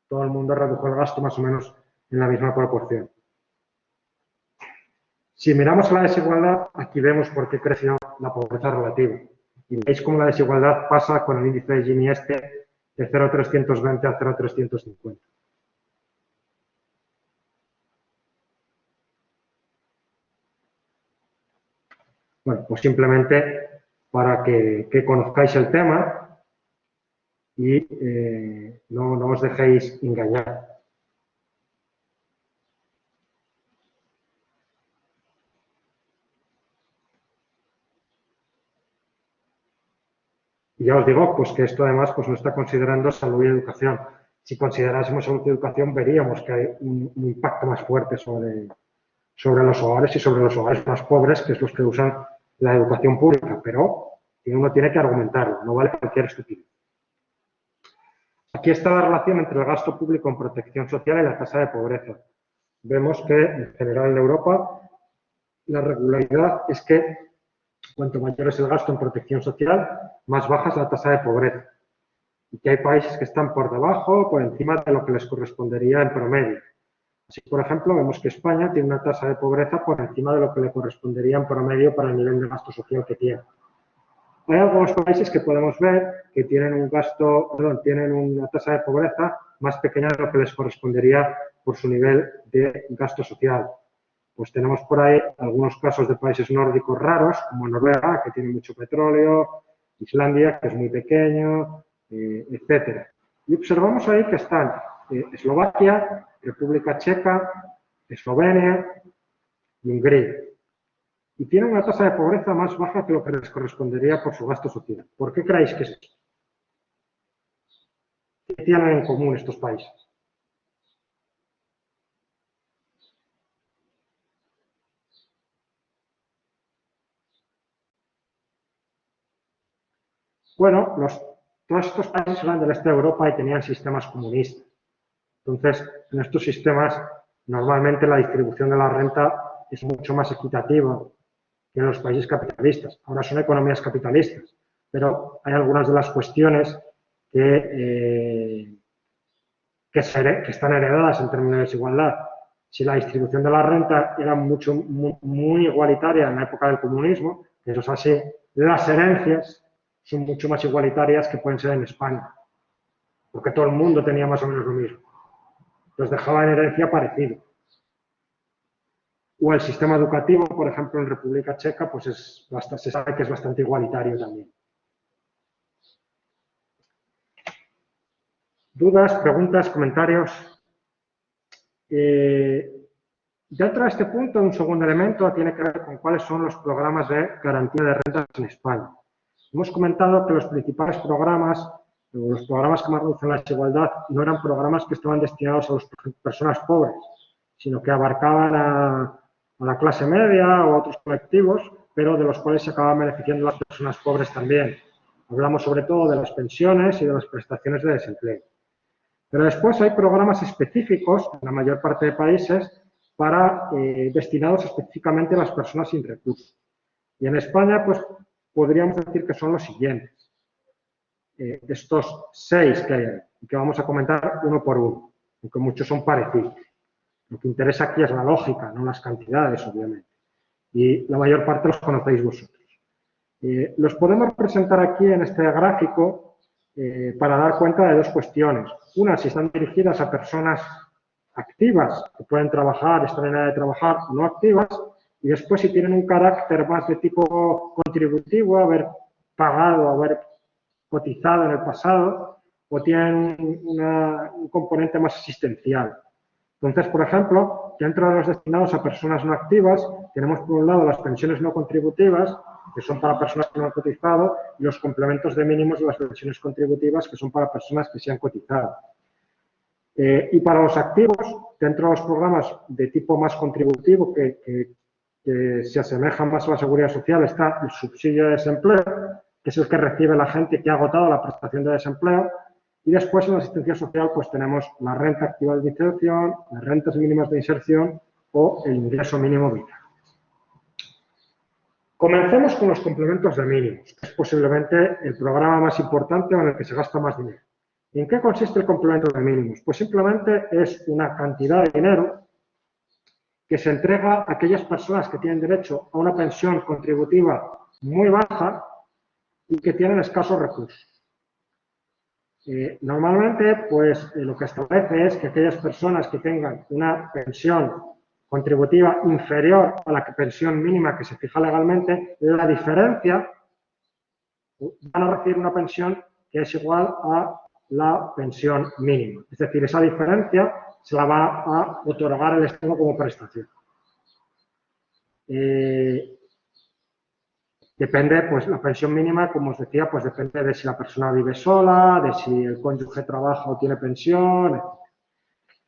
A: Todo el mundo redujo el gasto más o menos en la misma proporción. Si miramos la desigualdad, aquí vemos por qué creció la pobreza relativa. Y veis cómo la desigualdad pasa con el índice de Gini este de 0,320 a 0,350. Bueno, pues simplemente para que conozcáis el tema y no os dejéis engañar. Y ya os digo, pues que esto además pues no está considerando salud y educación. Si considerásemos salud y educación, veríamos que hay un impacto más fuerte sobre los hogares y sobre los hogares más pobres, que es los que usan la educación pública, pero uno tiene que argumentarlo, no vale cualquier estupidez. Aquí está la relación entre el gasto público en protección social y la tasa de pobreza. Vemos que, en general en Europa, la regularidad es que cuanto mayor es el gasto en protección social, más baja es la tasa de pobreza. Y que hay países que están por debajo o por encima de lo que les correspondería en promedio. Así, por ejemplo, vemos que España tiene una tasa de pobreza por encima de lo que le correspondería en promedio para el nivel de gasto social que tiene. Hay algunos países que podemos ver que tienen tienen una tasa de pobreza más pequeña de lo que les correspondería por su nivel de gasto social. Pues tenemos por ahí algunos casos de países nórdicos raros, como Noruega, que tiene mucho petróleo, Islandia, que es muy pequeño, etcétera. Y observamos ahí que están Eslovaquia, República Checa, Eslovenia y Hungría. Y tienen una tasa de pobreza más baja que lo que les correspondería por su gasto social. ¿Por qué creéis que es esto? ¿Qué tienen en común estos países? Bueno, todos estos países eran del este de Europa y tenían sistemas comunistas. Entonces, en estos sistemas, normalmente la distribución de la renta es mucho más equitativa que en los países capitalistas. Ahora son economías capitalistas, pero hay algunas de las cuestiones que están heredadas en términos de desigualdad. Si la distribución de la renta era muy igualitaria en la época del comunismo, eso es así, las herencias son mucho más igualitarias que pueden ser en España, porque todo el mundo tenía más o menos lo mismo. Los dejaba en herencia parecido. O el sistema educativo, por ejemplo, en República Checa, pues se sabe que es bastante igualitario también. ¿Dudas, preguntas, comentarios? Dentro de este punto, un segundo elemento tiene que ver con cuáles son los programas de garantía de rentas en España. Hemos comentado que los principales programas, o los programas que más reducen la desigualdad, no eran programas que estaban destinados a las personas pobres, sino que abarcaban a la clase media o a otros colectivos, pero de los cuales se acaban beneficiando las personas pobres también. Hablamos sobre todo de las pensiones y de las prestaciones de desempleo. Pero después hay programas específicos, en la mayor parte de países, destinados específicamente a las personas sin recursos. Y en España, pues, podríamos decir que son los siguientes. Estos 6 que hay ahí, y que vamos a comentar uno por uno, aunque muchos son parecidos. Lo que interesa aquí es la lógica, no las cantidades, obviamente. Y la mayor parte los conocéis vosotros. Los podemos presentar aquí en este gráfico para dar cuenta de dos cuestiones. Una, si están dirigidas a personas activas, que pueden trabajar, estar en edad de trabajar, o no activas, y después si tienen un carácter más de tipo contributivo, haber pagado, haber cotizado en el pasado, o tienen un componente más asistencial. Entonces, por ejemplo, dentro de los destinados a personas no activas, tenemos por un lado las pensiones no contributivas, que son para personas que no han cotizado, y los complementos de mínimos de las pensiones contributivas, que son para personas que se han cotizado. Y para los activos, dentro de los programas de tipo más contributivo, que se asemeja más a la seguridad social, está el subsidio de desempleo, que es el que recibe la gente que ha agotado la prestación de desempleo, y después en la asistencia social pues tenemos la renta activa de inserción, las rentas mínimas de inserción o el ingreso mínimo vital. Comencemos con los complementos de mínimos, que es posiblemente el programa más importante en el que se gasta más dinero. ¿En qué consiste el complemento de mínimos? Pues simplemente es una cantidad de dinero que se entrega a aquellas personas que tienen derecho a una pensión contributiva muy baja y que tienen escasos recursos. Normalmente, pues lo que establece es que aquellas personas que tengan una pensión contributiva inferior a la pensión mínima que se fija legalmente, la diferencia van a recibir una pensión que es igual a la pensión mínima. Es decir, esa diferencia se la va a otorgar el Estado como prestación. Depende, pues la pensión mínima, como os decía, pues depende de si la persona vive sola, de si el cónyuge trabaja o tiene pensión, etc.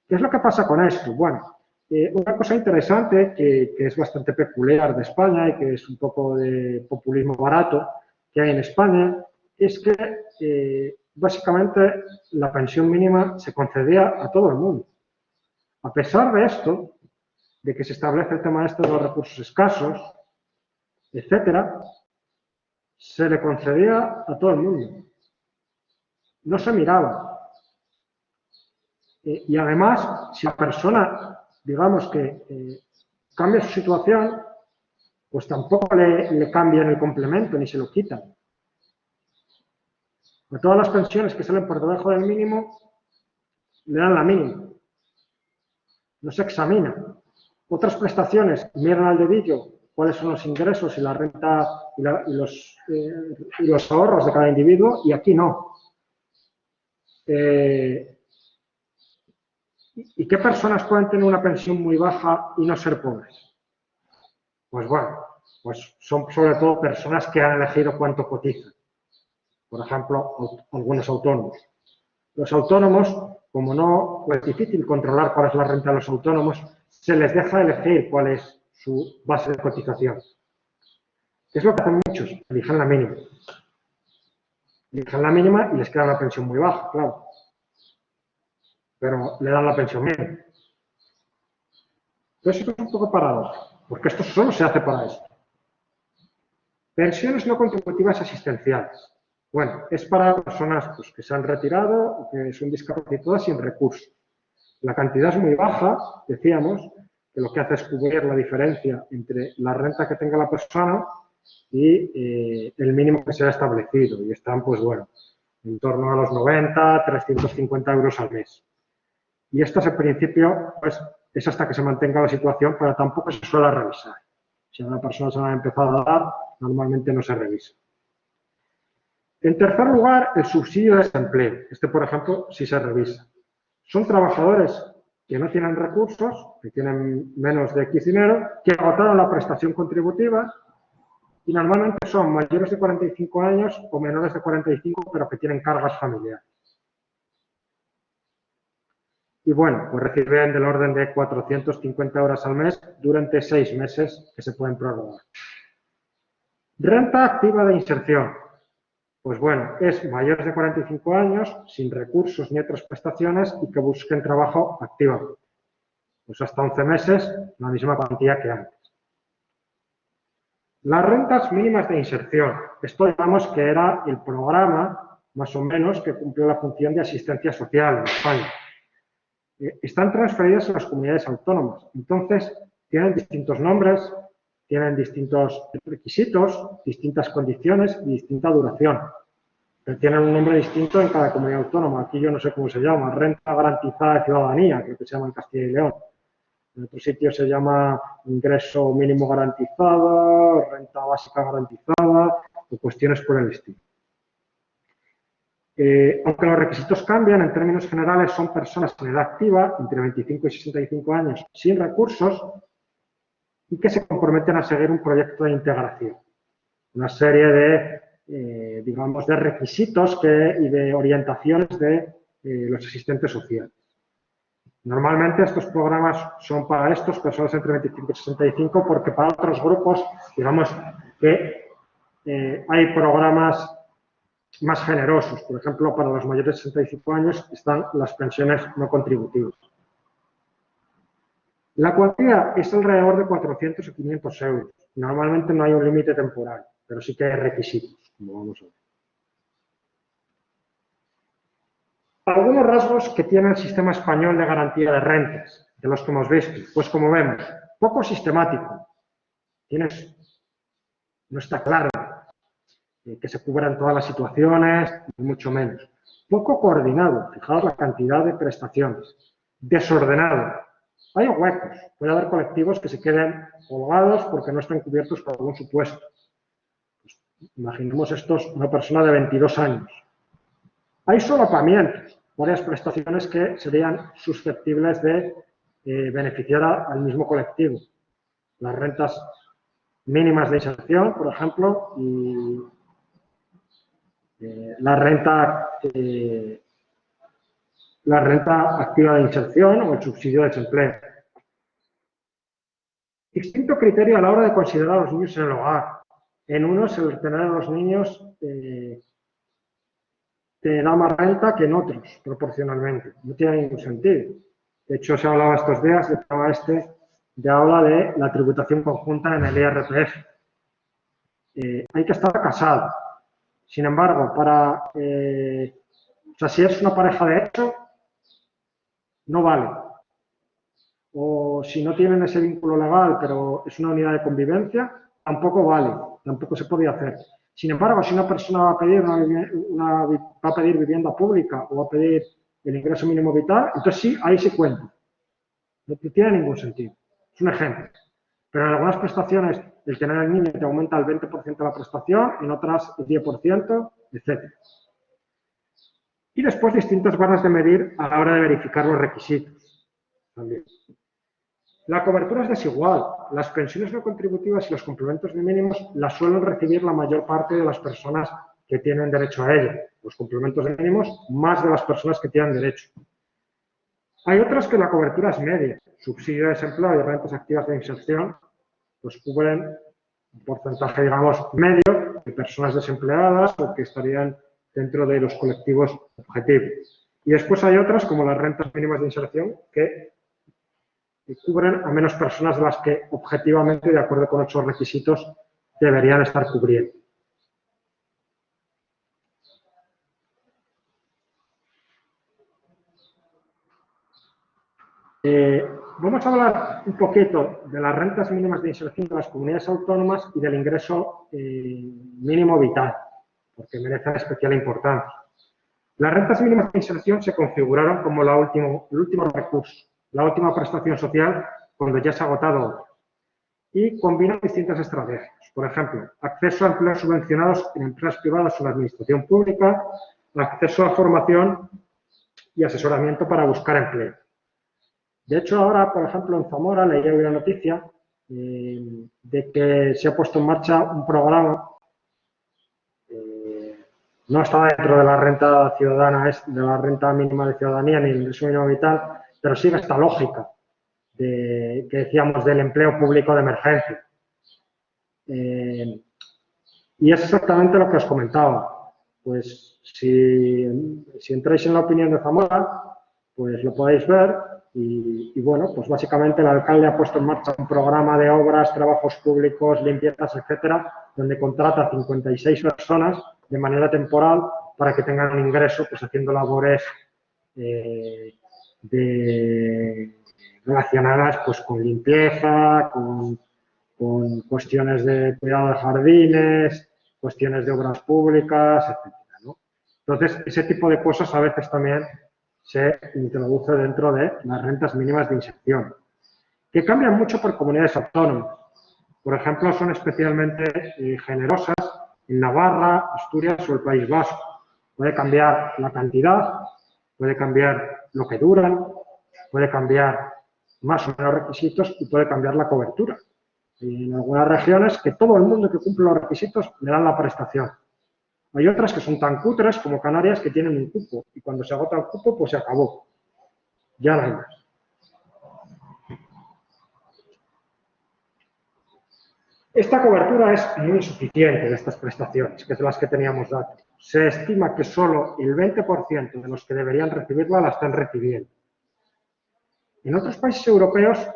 A: ¿Qué es lo que pasa con esto? Bueno, una cosa interesante que es bastante peculiar de España y que es un poco de populismo barato que hay en España es que básicamente la pensión mínima se concedía a todo el mundo. A pesar de esto, de que se establece el tema este de los recursos escasos, etcétera, se le concedía a todo el mundo. No se miraba. Y además, si la persona, digamos que cambia su situación, pues tampoco le cambian el complemento ni se lo quitan. A todas las pensiones que salen por debajo del mínimo, le dan la mínima. No se examina. Otras prestaciones miran al dedillo cuáles son los ingresos y la renta y los ahorros de cada individuo, y aquí no. ¿Y qué personas pueden tener una pensión muy baja y no ser pobres? Pues bueno, pues son sobre todo personas que han elegido cuánto cotizan. Por ejemplo, algunos autónomos. Los autónomos, como no es difícil controlar cuál es la renta de los autónomos, se les deja elegir cuál es su base de cotización. ¿Qué es lo que hacen muchos? Eligen la mínima. Eligen la mínima y les queda una pensión muy baja, claro. Pero le dan la pensión mínima. Entonces, esto es un poco paradójico, porque esto solo se hace para esto. Pensiones no contributivas asistenciales. Bueno, es para personas pues, que se han retirado o que son discapacitadas sin recursos. La cantidad es muy baja, decíamos, que lo que hace es cubrir la diferencia entre la renta que tenga la persona y el mínimo que se ha establecido. Y están, pues bueno, en torno a los 90, 350 euros al mes. Y esto, en principio, pues, es hasta que se mantenga la situación, pero tampoco se suele revisar. Si a una persona se la ha empezado a dar, normalmente no se revisa. En tercer lugar, el subsidio de desempleo. Este, por ejemplo, sí se revisa. Son trabajadores que no tienen recursos, que tienen menos de X dinero, que agotaron la prestación contributiva y normalmente son mayores de 45 años o menores de 45, pero que tienen cargas familiares. Y bueno, pues reciben del orden de 450 horas al mes durante 6 meses que se pueden prorrogar. Renta activa de inserción. Pues bueno, es mayores de 45 años, sin recursos ni otras prestaciones y que busquen trabajo activamente. Pues hasta 11 meses, la misma cuantía que antes. Las rentas mínimas de inserción. Esto digamos que era el programa, más o menos, que cumplió la función de asistencia social en España. Están transferidas a las comunidades autónomas. Entonces, tienen distintos nombres, tienen distintos requisitos, distintas condiciones y distinta duración. Pero tienen un nombre distinto en cada comunidad autónoma. Aquí yo no sé cómo se llama, renta garantizada de ciudadanía, creo que se llama en Castilla y León. En otro sitio se llama ingreso mínimo garantizado, renta básica garantizada o cuestiones por el estilo. Aunque los requisitos cambian, en términos generales son personas en edad activa, entre 25 y 65 años, sin recursos y que se comprometen a seguir un proyecto de integración. Una serie de, digamos, de requisitos y de orientaciones de los asistentes sociales. Normalmente estos programas son para estas personas entre 25 y 65 porque para otros grupos, digamos que hay programas más generosos. Por ejemplo, para los mayores de 65 años están las pensiones no contributivas. La cuantía es alrededor de 400 o 500 euros. Normalmente no hay un límite temporal, pero sí que hay requisitos, como vamos a ver. Algunos rasgos que tiene el sistema español de garantía de rentas, de los que hemos visto. Pues como vemos, poco sistemático. No está claro que se cubran todas las situaciones, ni mucho menos. Poco coordinado, fijaos la cantidad de prestaciones. Desordenado. Hay huecos. Puede haber colectivos que se queden colgados porque no están cubiertos por algún supuesto. Pues, imaginemos una persona de 22 años. Hay solapamientos, varias prestaciones que serían susceptibles de beneficiar al mismo colectivo. Las rentas mínimas de inserción, por ejemplo, y la renta activa de inserción o el subsidio de desempleo. Distinto criterio a la hora de considerar a los niños en el hogar. En unos, el tener a los niños te da más renta que en otros, proporcionalmente. No tiene ningún sentido. De hecho, se hablaba estos días, el tema ya habla de la tributación conjunta en el IRPF. Hay que estar casado. Sin embargo, si es una pareja de hecho, no vale. O si no tienen ese vínculo legal, pero es una unidad de convivencia, tampoco vale, tampoco se podía hacer. Sin embargo, si una persona va a pedir, va a pedir vivienda pública o va a pedir el ingreso mínimo vital, entonces sí, ahí se cuenta. No tiene ningún sentido. Es un ejemplo. Pero en algunas prestaciones, el tener al niño te aumenta el 20% de la prestación, en otras el 10%, etc. Y después distintas barras de medir a la hora de verificar los requisitos. También. La cobertura es desigual. Las pensiones no contributivas y los complementos mínimos las suelen recibir la mayor parte de las personas que tienen derecho a ello. Los complementos mínimos más de las personas que tienen derecho. Hay otras que la cobertura es media. Subsidio de desempleo y rentas activas de inserción pues cubren un porcentaje, digamos, medio de personas desempleadas o que estarían dentro de los colectivos objetivos. Y después hay otras, como las rentas mínimas de inserción, que cubren a menos personas de las que objetivamente, de acuerdo con esos requisitos, deberían estar cubriendo. Vamos a hablar un poquito de las rentas mínimas de inserción de las comunidades autónomas y del ingreso mínimo vital, porque merecen especial importancia. Las rentas mínimas de inserción se configuraron como el último recurso, la última prestación social cuando ya se ha agotado otra. Y combinan distintas estrategias. Por ejemplo, acceso a empleos subvencionados en empresas privadas o en la administración pública, acceso a formación y asesoramiento para buscar empleo. De hecho, ahora, por ejemplo, en Zamora leí una noticia de que se ha puesto en marcha un programa, no está dentro de la renta ciudadana, es de la renta mínima de ciudadanía ni el ingreso mínimo vital, pero sigue esta lógica que decíamos del empleo público de emergencia. Y es exactamente lo que os comentaba. Pues si entráis en la opinión de Zamora, pues lo podéis ver. Y bueno, pues básicamente el alcalde ha puesto en marcha un programa de obras, trabajos públicos, limpiezas, etcétera, donde contrata 56 personas de manera temporal para que tengan un ingreso, pues haciendo labores relacionadas pues con limpieza, con cuestiones de cuidado de jardines, cuestiones de obras públicas, etcétera, ¿no? Entonces, ese tipo de cosas a veces también se introduce dentro de las rentas mínimas de inserción, que cambian mucho por comunidades autónomas. Por ejemplo, son especialmente generosas en Navarra, Asturias o el País Vasco. Puede cambiar la cantidad, puede cambiar lo que duran, puede cambiar más o menos requisitos y puede cambiar la cobertura. Y en algunas regiones que todo el mundo que cumple los requisitos le dan la prestación. Hay otras que son tan cutres como Canarias que tienen un cupo y cuando se agota el cupo pues se acabó. Ya no hay más. Esta cobertura es muy insuficiente de estas prestaciones, que es de las que teníamos datos. Se estima que solo el 20% de los que deberían recibirla la están recibiendo. En otros países europeos,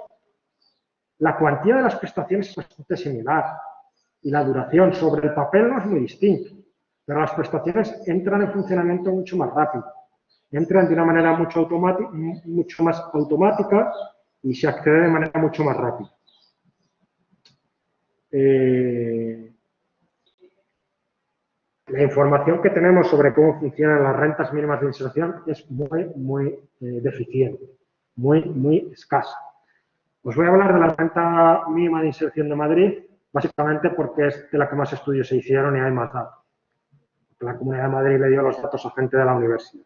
A: la cuantía de las prestaciones es bastante similar y la duración sobre el papel no es muy distinta, pero las prestaciones entran en funcionamiento mucho más rápido. Entran de una manera mucho más automática y se accede de manera mucho más rápida. La información que tenemos sobre cómo funcionan las rentas mínimas de inserción es muy deficiente, muy escasa. Os voy a hablar de la renta mínima de inserción de Madrid, básicamente porque es de la que más estudios se hicieron y hay más datos. La Comunidad de Madrid le dio los datos a gente de la universidad.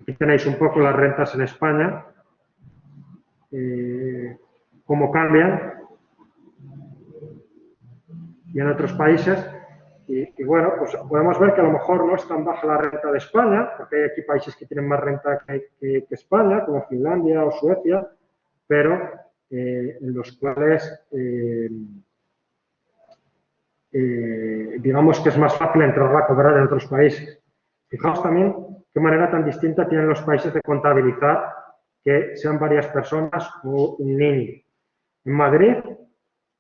A: Aquí tenéis un poco las rentas en España, cómo cambian y en otros países. Y bueno, pues podemos ver que a lo mejor no es tan baja la renta de España, porque hay aquí países que tienen más renta que España, como Finlandia o Suecia, pero en los cuales digamos que es más fácil entrar a cobrar en otros países. Fijaos también qué manera tan distinta tienen los países de contabilizar que sean varias personas o un niño. En Madrid,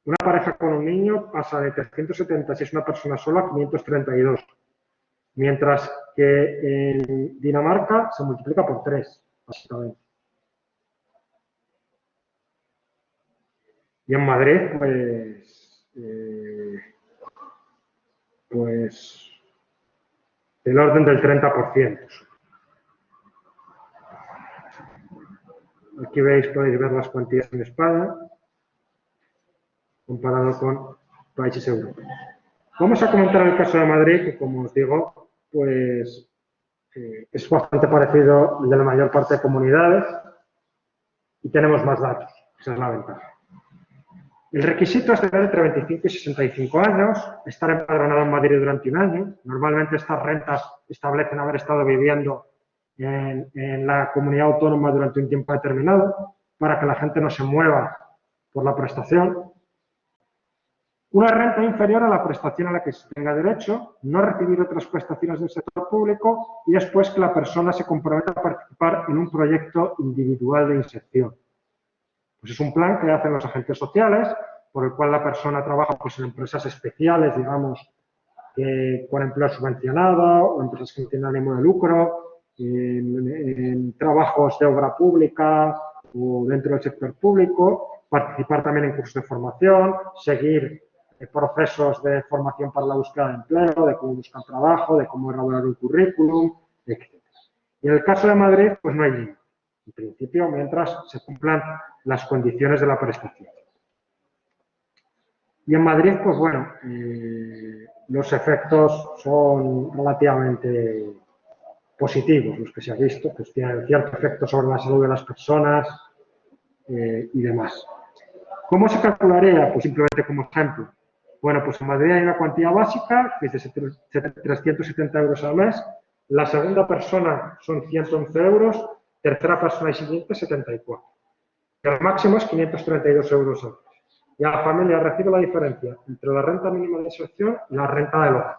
A: una pareja con un niño pasa de 370 si es una persona sola a 532, mientras que en Dinamarca se multiplica por 3, básicamente. Y en Madrid, pues, pues del orden del 30%. Aquí podéis ver las cuantías en España comparado con países europeos. Vamos a comentar el caso de Madrid, que como os digo, pues es bastante parecido al de la mayor parte de comunidades y tenemos más datos. Esa es la ventaja. El requisito es tener entre 25 y 65 años, estar empadronado en Madrid durante un año. Normalmente estas rentas establecen haber estado viviendo en la comunidad autónoma durante un tiempo determinado para que la gente no se mueva por la prestación. Una renta inferior a la prestación a la que se tenga derecho, no recibir otras prestaciones del sector público y después que la persona se comprometa a participar en un proyecto individual de inserción. Pues es un plan que hacen los agentes sociales, por el cual la persona trabaja pues, en empresas especiales, digamos, con empleo subvencionado, o empresas que no tienen ánimo de lucro, en trabajos de obra pública o dentro del sector público, participar también en cursos de formación, seguir procesos de formación para la búsqueda de empleo, de cómo buscar trabajo, de cómo elaborar un currículum, etc. Y en el caso de Madrid, pues no hay límite. En principio, mientras se cumplan las condiciones de la prestación. Y en Madrid, pues bueno, los efectos son relativamente positivos, los que se han visto, pues tienen cierto efecto sobre la salud de las personas y demás. ¿Cómo se calcularía? Pues simplemente como ejemplo. Bueno, pues en Madrid hay una cuantía básica, que es de 370 euros al mes. La segunda persona son 111 euros. Tercera persona y siguiente, 74. El máximo es 532 euros al mes. Y a la familia recibe la diferencia entre la renta mínima de inserción y la renta del hogar.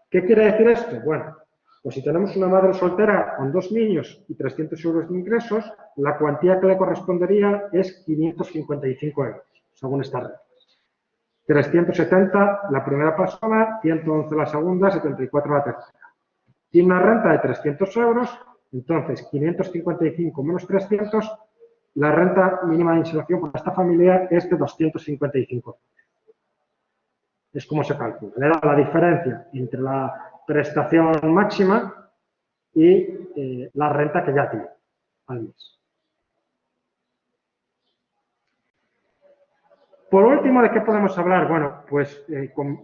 A: ¿Qué quiere decir esto? Bueno, pues si tenemos una madre soltera con 2 niños y 300 euros de ingresos, la cuantía que le correspondería es 555 euros, según esta regla. 370 la primera persona, 111 la segunda, 74 la tercera. Tiene una renta de 300 euros, entonces 555 menos 300, la renta mínima de inserción para esta familia es de 255. Es como se calcula. Le da la diferencia entre la prestación máxima y la renta que ya tiene al mes. Por último, ¿de qué podemos hablar? Bueno, pues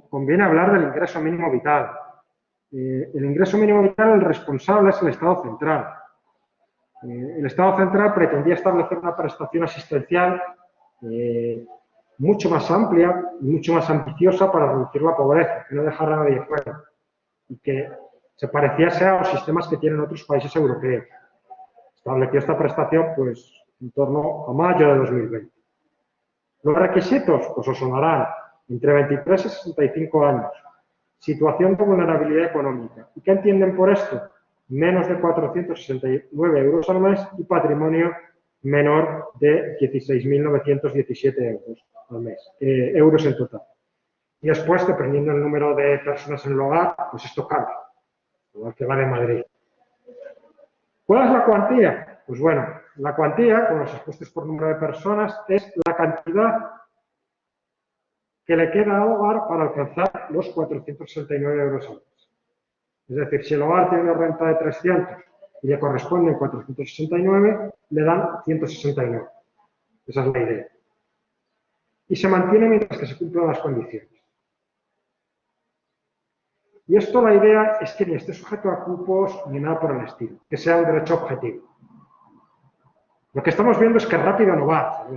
A: conviene hablar del ingreso mínimo vital. El ingreso mínimo vital, el responsable es el Estado central. El Estado central pretendía establecer una prestación asistencial mucho más amplia y mucho más ambiciosa para reducir la pobreza, que no dejara a nadie fuera y que se pareciese a los sistemas que tienen otros países europeos. Estableció esta prestación pues en torno a mayo de 2020. Los requisitos pues os sonarán entre 23 y 65 años. Situación de vulnerabilidad económica. ¿Y qué entienden por esto? Menos de 469 euros al mes y patrimonio menor de 16.917 euros al mes, euros en total. Y después, dependiendo del número de personas en el hogar, pues esto cambia, igual que va de Madrid. ¿Cuál es la cuantía? Pues bueno, la cuantía, con los ajustes por número de personas, es la cantidad que le queda al hogar para alcanzar los 469 euros al mes. Es decir, si el hogar tiene una renta de 300 y le corresponden 469, le dan 169. Esa es la idea. Y se mantiene mientras que se cumplan las condiciones. Y esto, la idea es que ni esté sujeto a cupos ni nada por el estilo, que sea un derecho objetivo. Lo que estamos viendo es que rápido no va,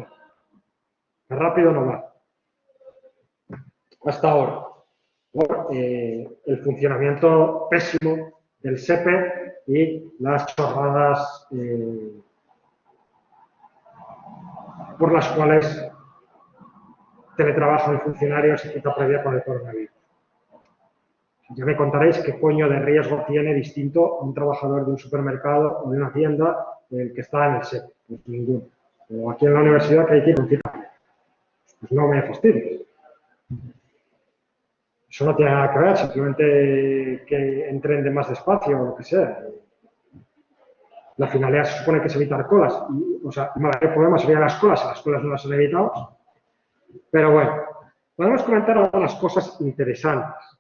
A: que rápido no va. Hasta ahora, por el funcionamiento pésimo del SEPE y las chorradas por las cuales teletrabajan funcionarios y cita previa con el coronavirus. Ya me contaréis qué coño de riesgo tiene distinto a un trabajador de un supermercado o de una tienda que está en el SEPE. Pues ninguno. O aquí en la universidad que hay que ir con cita previa. Pues no me fastidies. Eso no tiene nada que ver, simplemente que entren de más despacio o lo que sea. La finalidad se supone que es evitar colas. Y, o sea, el mayor problema serían las colas. Si las colas no las han evitado, Pero bueno, podemos comentar algunas cosas interesantes.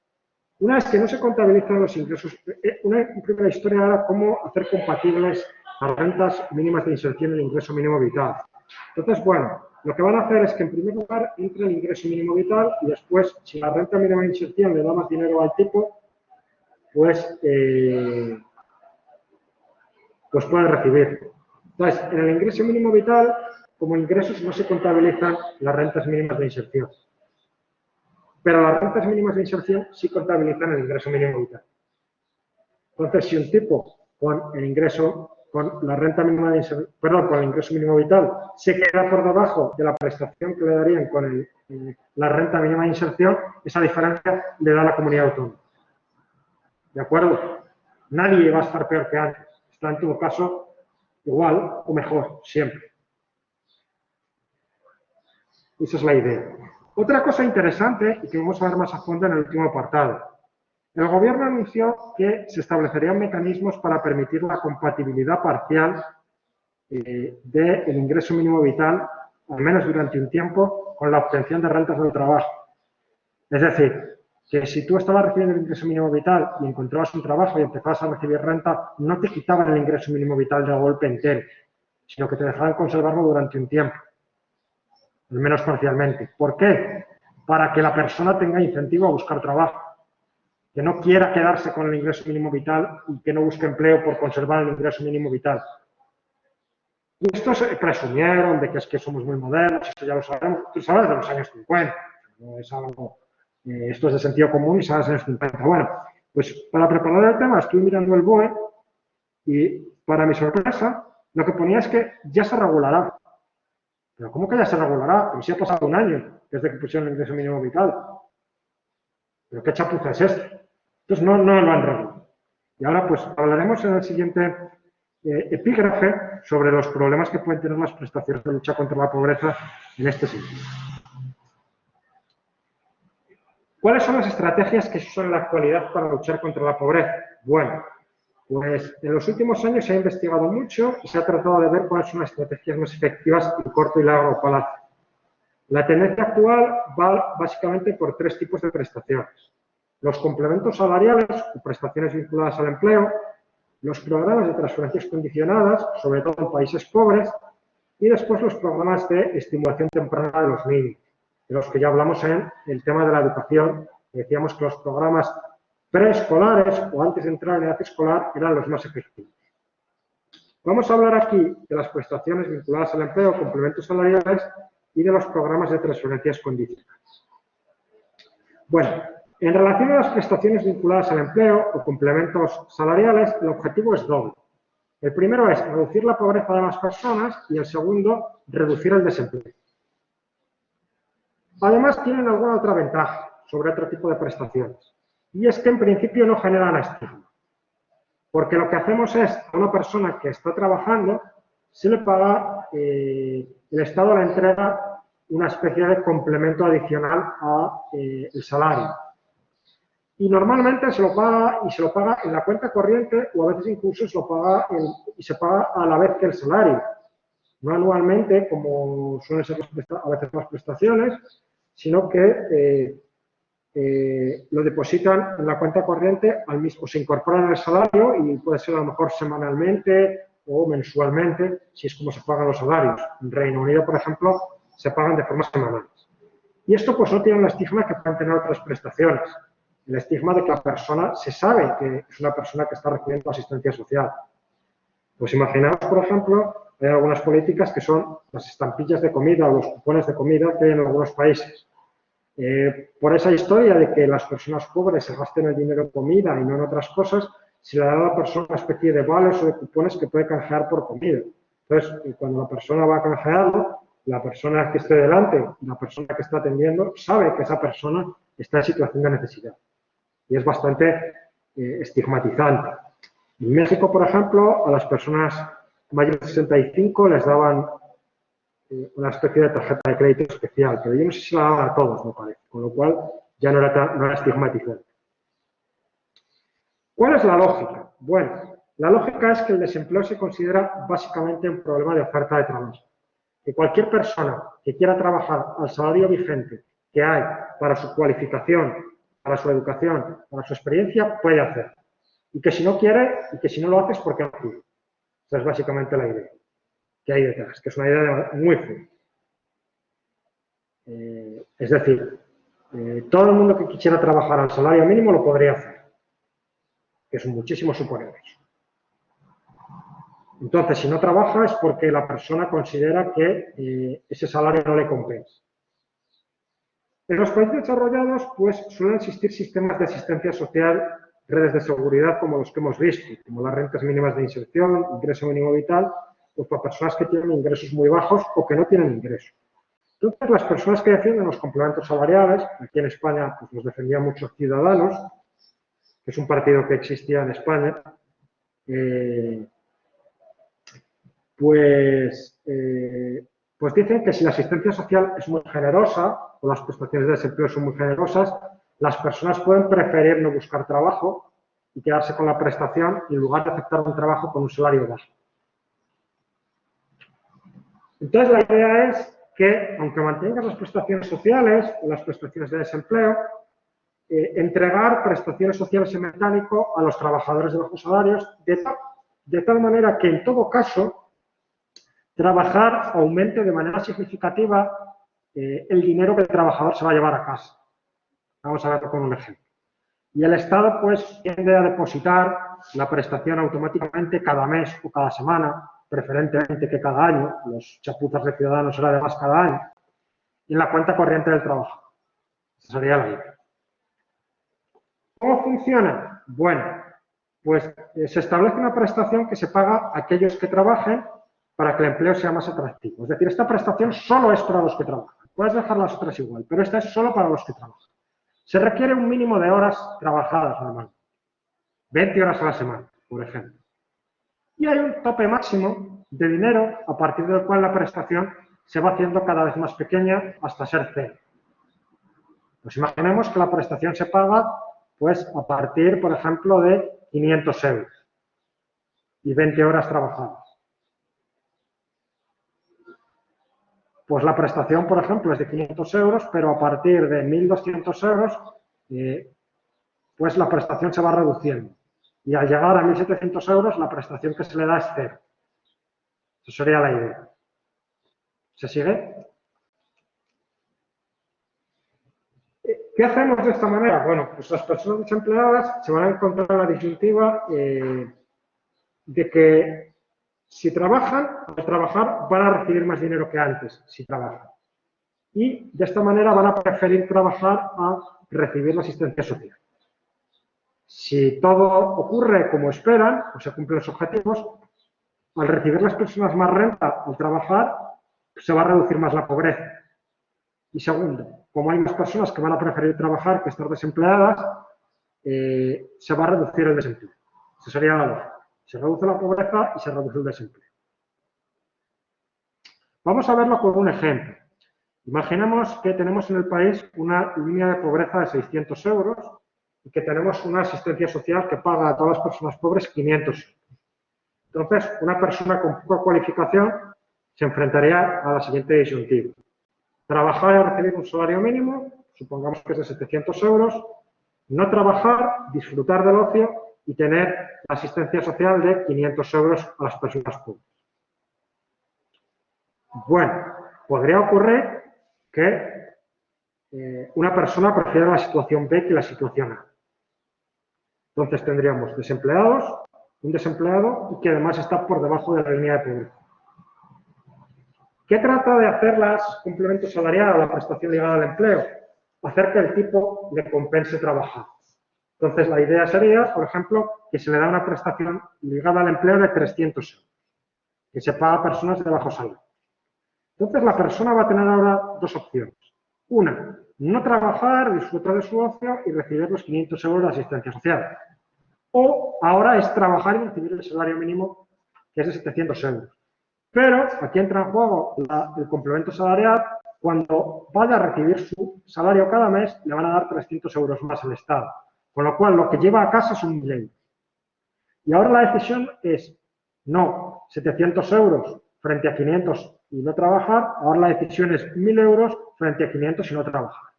A: Una es que no se contabilizan los ingresos. Una primera historia era cómo hacer compatibles las rentas mínimas de inserción y el ingreso mínimo vital. Entonces, bueno, lo que van a hacer es que en primer lugar entre el ingreso mínimo vital y después, si la renta mínima de inserción le da más dinero al tipo, pues puede recibir. Entonces, en el ingreso mínimo vital, como ingresos no se contabilizan las rentas mínimas de inserción. Pero las rentas mínimas de inserción sí contabilizan el ingreso mínimo vital. Entonces, si un tipo con el ingreso, con la renta mínima de inserción, perdón, con el ingreso mínimo vital, se queda por debajo de la prestación que le darían con la renta mínima de inserción, esa diferencia le da a la comunidad autónoma. ¿De acuerdo? Nadie va a estar peor que antes. Está en todo caso igual o mejor, siempre. Esa es la idea. Otra cosa interesante, y que vamos a ver más a fondo en el último apartado. El Gobierno anunció que se establecerían mecanismos para permitir la compatibilidad parcial del ingreso mínimo vital, al menos durante un tiempo, con la obtención de rentas del trabajo. Es decir, que si tú estabas recibiendo el ingreso mínimo vital y encontrabas un trabajo y empezabas a recibir renta, no te quitaban el ingreso mínimo vital de golpe entero, sino que te dejaban conservarlo durante un tiempo, al menos parcialmente. ¿Por qué? Para que la persona tenga incentivo a buscar trabajo, que no quiera quedarse con el ingreso mínimo vital y que no busque empleo por conservar el ingreso mínimo vital. Y estos presumieron de que es que somos muy modernos, esto ya lo sabemos, tú sabes de los años 50, no es algo, esto es de sentido común y sabes de los años 50. Bueno, pues para preparar el tema estuve mirando el BOE y para mi sorpresa lo que ponía es que ya se regulará. ¿Pero cómo que ya se regulará? Pero si ha pasado un año desde que pusieron el ingreso mínimo vital. ¿Pero qué chapuza es esto? Entonces no lo han regulado. Y ahora pues hablaremos en el siguiente epígrafe sobre los problemas que pueden tener las prestaciones de lucha contra la pobreza en este sentido. ¿Cuáles son las estrategias que se usan en la actualidad para luchar contra la pobreza? Bueno, pues en los últimos años se ha investigado mucho y se ha tratado de ver cuáles son las estrategias más efectivas en corto y largo plazo. La tendencia actual va básicamente por tres tipos de prestaciones. Los complementos salariales o prestaciones vinculadas al empleo, los programas de transferencias condicionadas, sobre todo en países pobres, y después los programas de estimulación temprana de los niños, de los que ya hablamos en el tema de la educación. Decíamos que los programas preescolares o antes de entrar en edad escolar eran los más efectivos. Vamos a hablar aquí de las prestaciones vinculadas al empleo, complementos salariales y de los programas de transferencias condicionadas. Bueno, en relación a las prestaciones vinculadas al empleo o complementos salariales, el objetivo es doble. El primero es reducir la pobreza de las personas y el segundo, reducir el desempleo. Además, tienen alguna otra ventaja sobre otro tipo de prestaciones y es que en principio no generan estigma. Porque lo que hacemos es, a una persona que está trabajando, se le paga, el Estado le entrega una especie de complemento adicional al salario. Y normalmente se lo paga en la cuenta corriente o a veces incluso se paga a la vez que el salario. No anualmente, como suelen ser a veces las prestaciones, sino que lo depositan en la cuenta corriente al mismo, se incorporan al salario y puede ser a lo mejor semanalmente o mensualmente, si es como se pagan los salarios. En Reino Unido, por ejemplo, se pagan de forma semanal. Y esto pues no tiene el estigma que pueden tener otras prestaciones. El estigma de que la persona se sabe que es una persona que está recibiendo asistencia social. Pues imaginaos, por ejemplo, hay algunas políticas que son las estampillas de comida o los cupones de comida que hay en algunos países. Por esa historia de que las personas pobres se gasten el dinero en comida y no en otras cosas, se le da a la persona una especie de vales o de cupones que puede canjear por comida. Entonces, cuando la persona va a canjearlo, la persona que esté delante, la persona que está atendiendo, sabe que esa persona está en situación de necesidad. Y es bastante estigmatizante. En México, por ejemplo, a las personas mayores de 65 les daban una especie de tarjeta de crédito especial, pero yo no sé si la daban a todos, me parece, con lo cual ya no era estigmatizante. ¿Cuál es la lógica? Bueno, la lógica es que el desempleo se considera básicamente un problema de oferta de trabajo. que cualquier persona que quiera trabajar al salario vigente que hay para su cualificación, para su educación, para su experiencia, puede hacer. Y que si no quiere, y que si no lo hace es porque no quiere. Esa es básicamente la idea que hay detrás, que es una idea muy fuerte. Es decir, todo el mundo que quisiera trabajar al salario mínimo lo podría hacer, que son muchísimos suponer eso. Entonces, si no trabaja es porque la persona considera que ese salario no le compensa. En los países desarrollados, pues, suelen existir sistemas de asistencia social, redes de seguridad como los que hemos visto, como las rentas mínimas de inserción, ingreso mínimo vital, pues para personas que tienen ingresos muy bajos o que no tienen ingresos. Entonces, las personas que defienden los complementos salariales, aquí en España pues, los defendían muchos Ciudadanos, que es un partido que existía en España, pues dicen que si la asistencia social es muy generosa o las prestaciones de desempleo son muy generosas, las personas pueden preferir no buscar trabajo y quedarse con la prestación en lugar de aceptar un trabajo con un salario bajo. Entonces, la idea es que, aunque mantengas las prestaciones sociales o las prestaciones de desempleo, entregar prestaciones sociales en mecánico a los trabajadores de bajos salarios, de tal manera que, en todo caso, trabajar aumente de manera significativa el dinero que el trabajador se va a llevar a casa. Vamos a verlo con un ejemplo. Y el Estado, pues, tiende a depositar la prestación automáticamente cada mes o cada semana, preferentemente que cada año, los chapuzas de Ciudadanos será además cada año, en la cuenta corriente del trabajo. Esa sería la idea. ¿Cómo funciona? Bueno, pues se establece una prestación que se paga a aquellos que trabajen para que el empleo sea más atractivo. Es decir, esta prestación solo es para los que trabajan. Puedes dejar las otras igual, pero esta es solo para los que trabajan. Se requiere un mínimo de horas trabajadas, normalmente. 20 horas a la semana, por ejemplo. Y hay un tope máximo de dinero a partir del cual la prestación se va haciendo cada vez más pequeña hasta ser cero. Pues imaginemos que la prestación se paga pues a partir, por ejemplo, de 500 euros y 20 horas trabajadas. Pues la prestación, por ejemplo, es de 500 euros, pero a partir de 1.200 euros, pues la prestación se va reduciendo. Y al llegar a 1.700 euros, la prestación que se le da es cero. Esa sería la idea. ¿Se sigue? ¿Qué hacemos de esta manera? Bueno, pues las personas desempleadas se van a encontrar en la disyuntiva de que si trabajan, al trabajar van a recibir más dinero que antes, si trabajan. Y de esta manera van a preferir trabajar a recibir la asistencia social. Si todo ocurre como esperan, o se cumplen los objetivos, al recibir las personas más renta al trabajar, se va a reducir más la pobreza. Y segundo, como hay más personas que van a preferir trabajar que estar desempleadas, se va a reducir el desempleo. Esa sería la lógica. Se reduce la pobreza y se reduce el desempleo. Vamos a verlo con un ejemplo. Imaginemos que tenemos en el país una línea de pobreza de 600 euros y que tenemos una asistencia social que paga a todas las personas pobres 500 euros. Entonces, una persona con poca cualificación se enfrentaría a la siguiente disyuntiva. Trabajar y recibir un salario mínimo, supongamos que es de 700 euros, no trabajar, disfrutar del ocio y tener la asistencia social de 500 euros a las personas pobres. Bueno, podría ocurrir que una persona prefiera la situación B que la situación A. Entonces tendríamos desempleados, un desempleado y que además está por debajo de la línea de pobreza. ¿Qué trata de hacer las complementos salariales o la prestación ligada al empleo? Hacer que el tipo le compense trabajar. Entonces, la idea sería, por ejemplo, que se le da una prestación ligada al empleo de 300 euros, que se paga a personas de bajo salario. Entonces, la persona va a tener ahora dos opciones. Una, no trabajar, disfrutar de su ocio y recibir los 500 euros de asistencia social. O ahora es trabajar y recibir el salario mínimo, que es de 700 euros. Pero aquí entra en juego el complemento salarial. Cuando vaya a recibir su salario cada mes, le van a dar 300 euros más al Estado. Con lo cual, lo que lleva a casa son 1.000 euros. Y ahora la decisión es, no, 700 euros frente a 500 y no trabajar, ahora la decisión es 1.000 euros frente a 500 y no trabajar.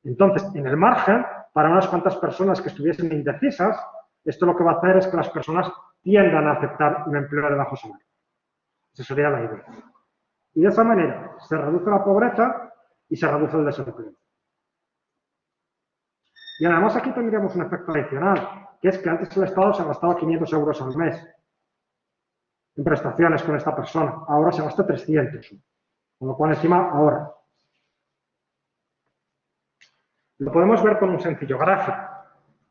A: Entonces, en el margen, para unas cuantas personas que estuviesen indecisas, esto lo que va a hacer es que las personas tiendan a aceptar un empleo de bajo salario. Esa sería la idea. Y de esa manera se reduce la pobreza y se reduce el desempleo. Y además aquí tendríamos un efecto adicional, que es que antes el Estado se gastaba 500 euros al mes en prestaciones con esta persona. Ahora se gasta 300, con lo cual encima ahorra. Lo podemos ver con un sencillo gráfico.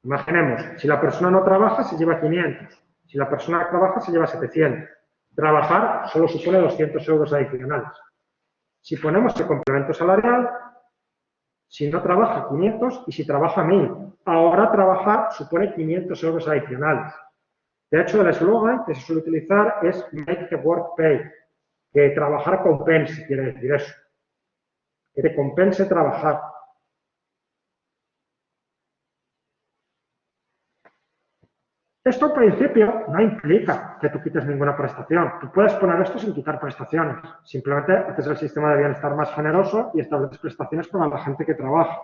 A: Imaginemos, si la persona no trabaja se lleva 500, si la persona trabaja se lleva 700. Trabajar solo supone 200 euros adicionales. Si ponemos el complemento salarial, si no trabaja 500 y si trabaja 1.000. Ahora trabajar supone 500 euros adicionales. De hecho, el eslogan que se suele utilizar es Make the work pay, que trabajar compense, quiere decir eso. Que te compense trabajar. Esto, al principio, no implica que tú quites ninguna prestación. Tú puedes poner esto sin quitar prestaciones. Simplemente haces el sistema de bienestar más generoso y estableces prestaciones para la gente que trabaja.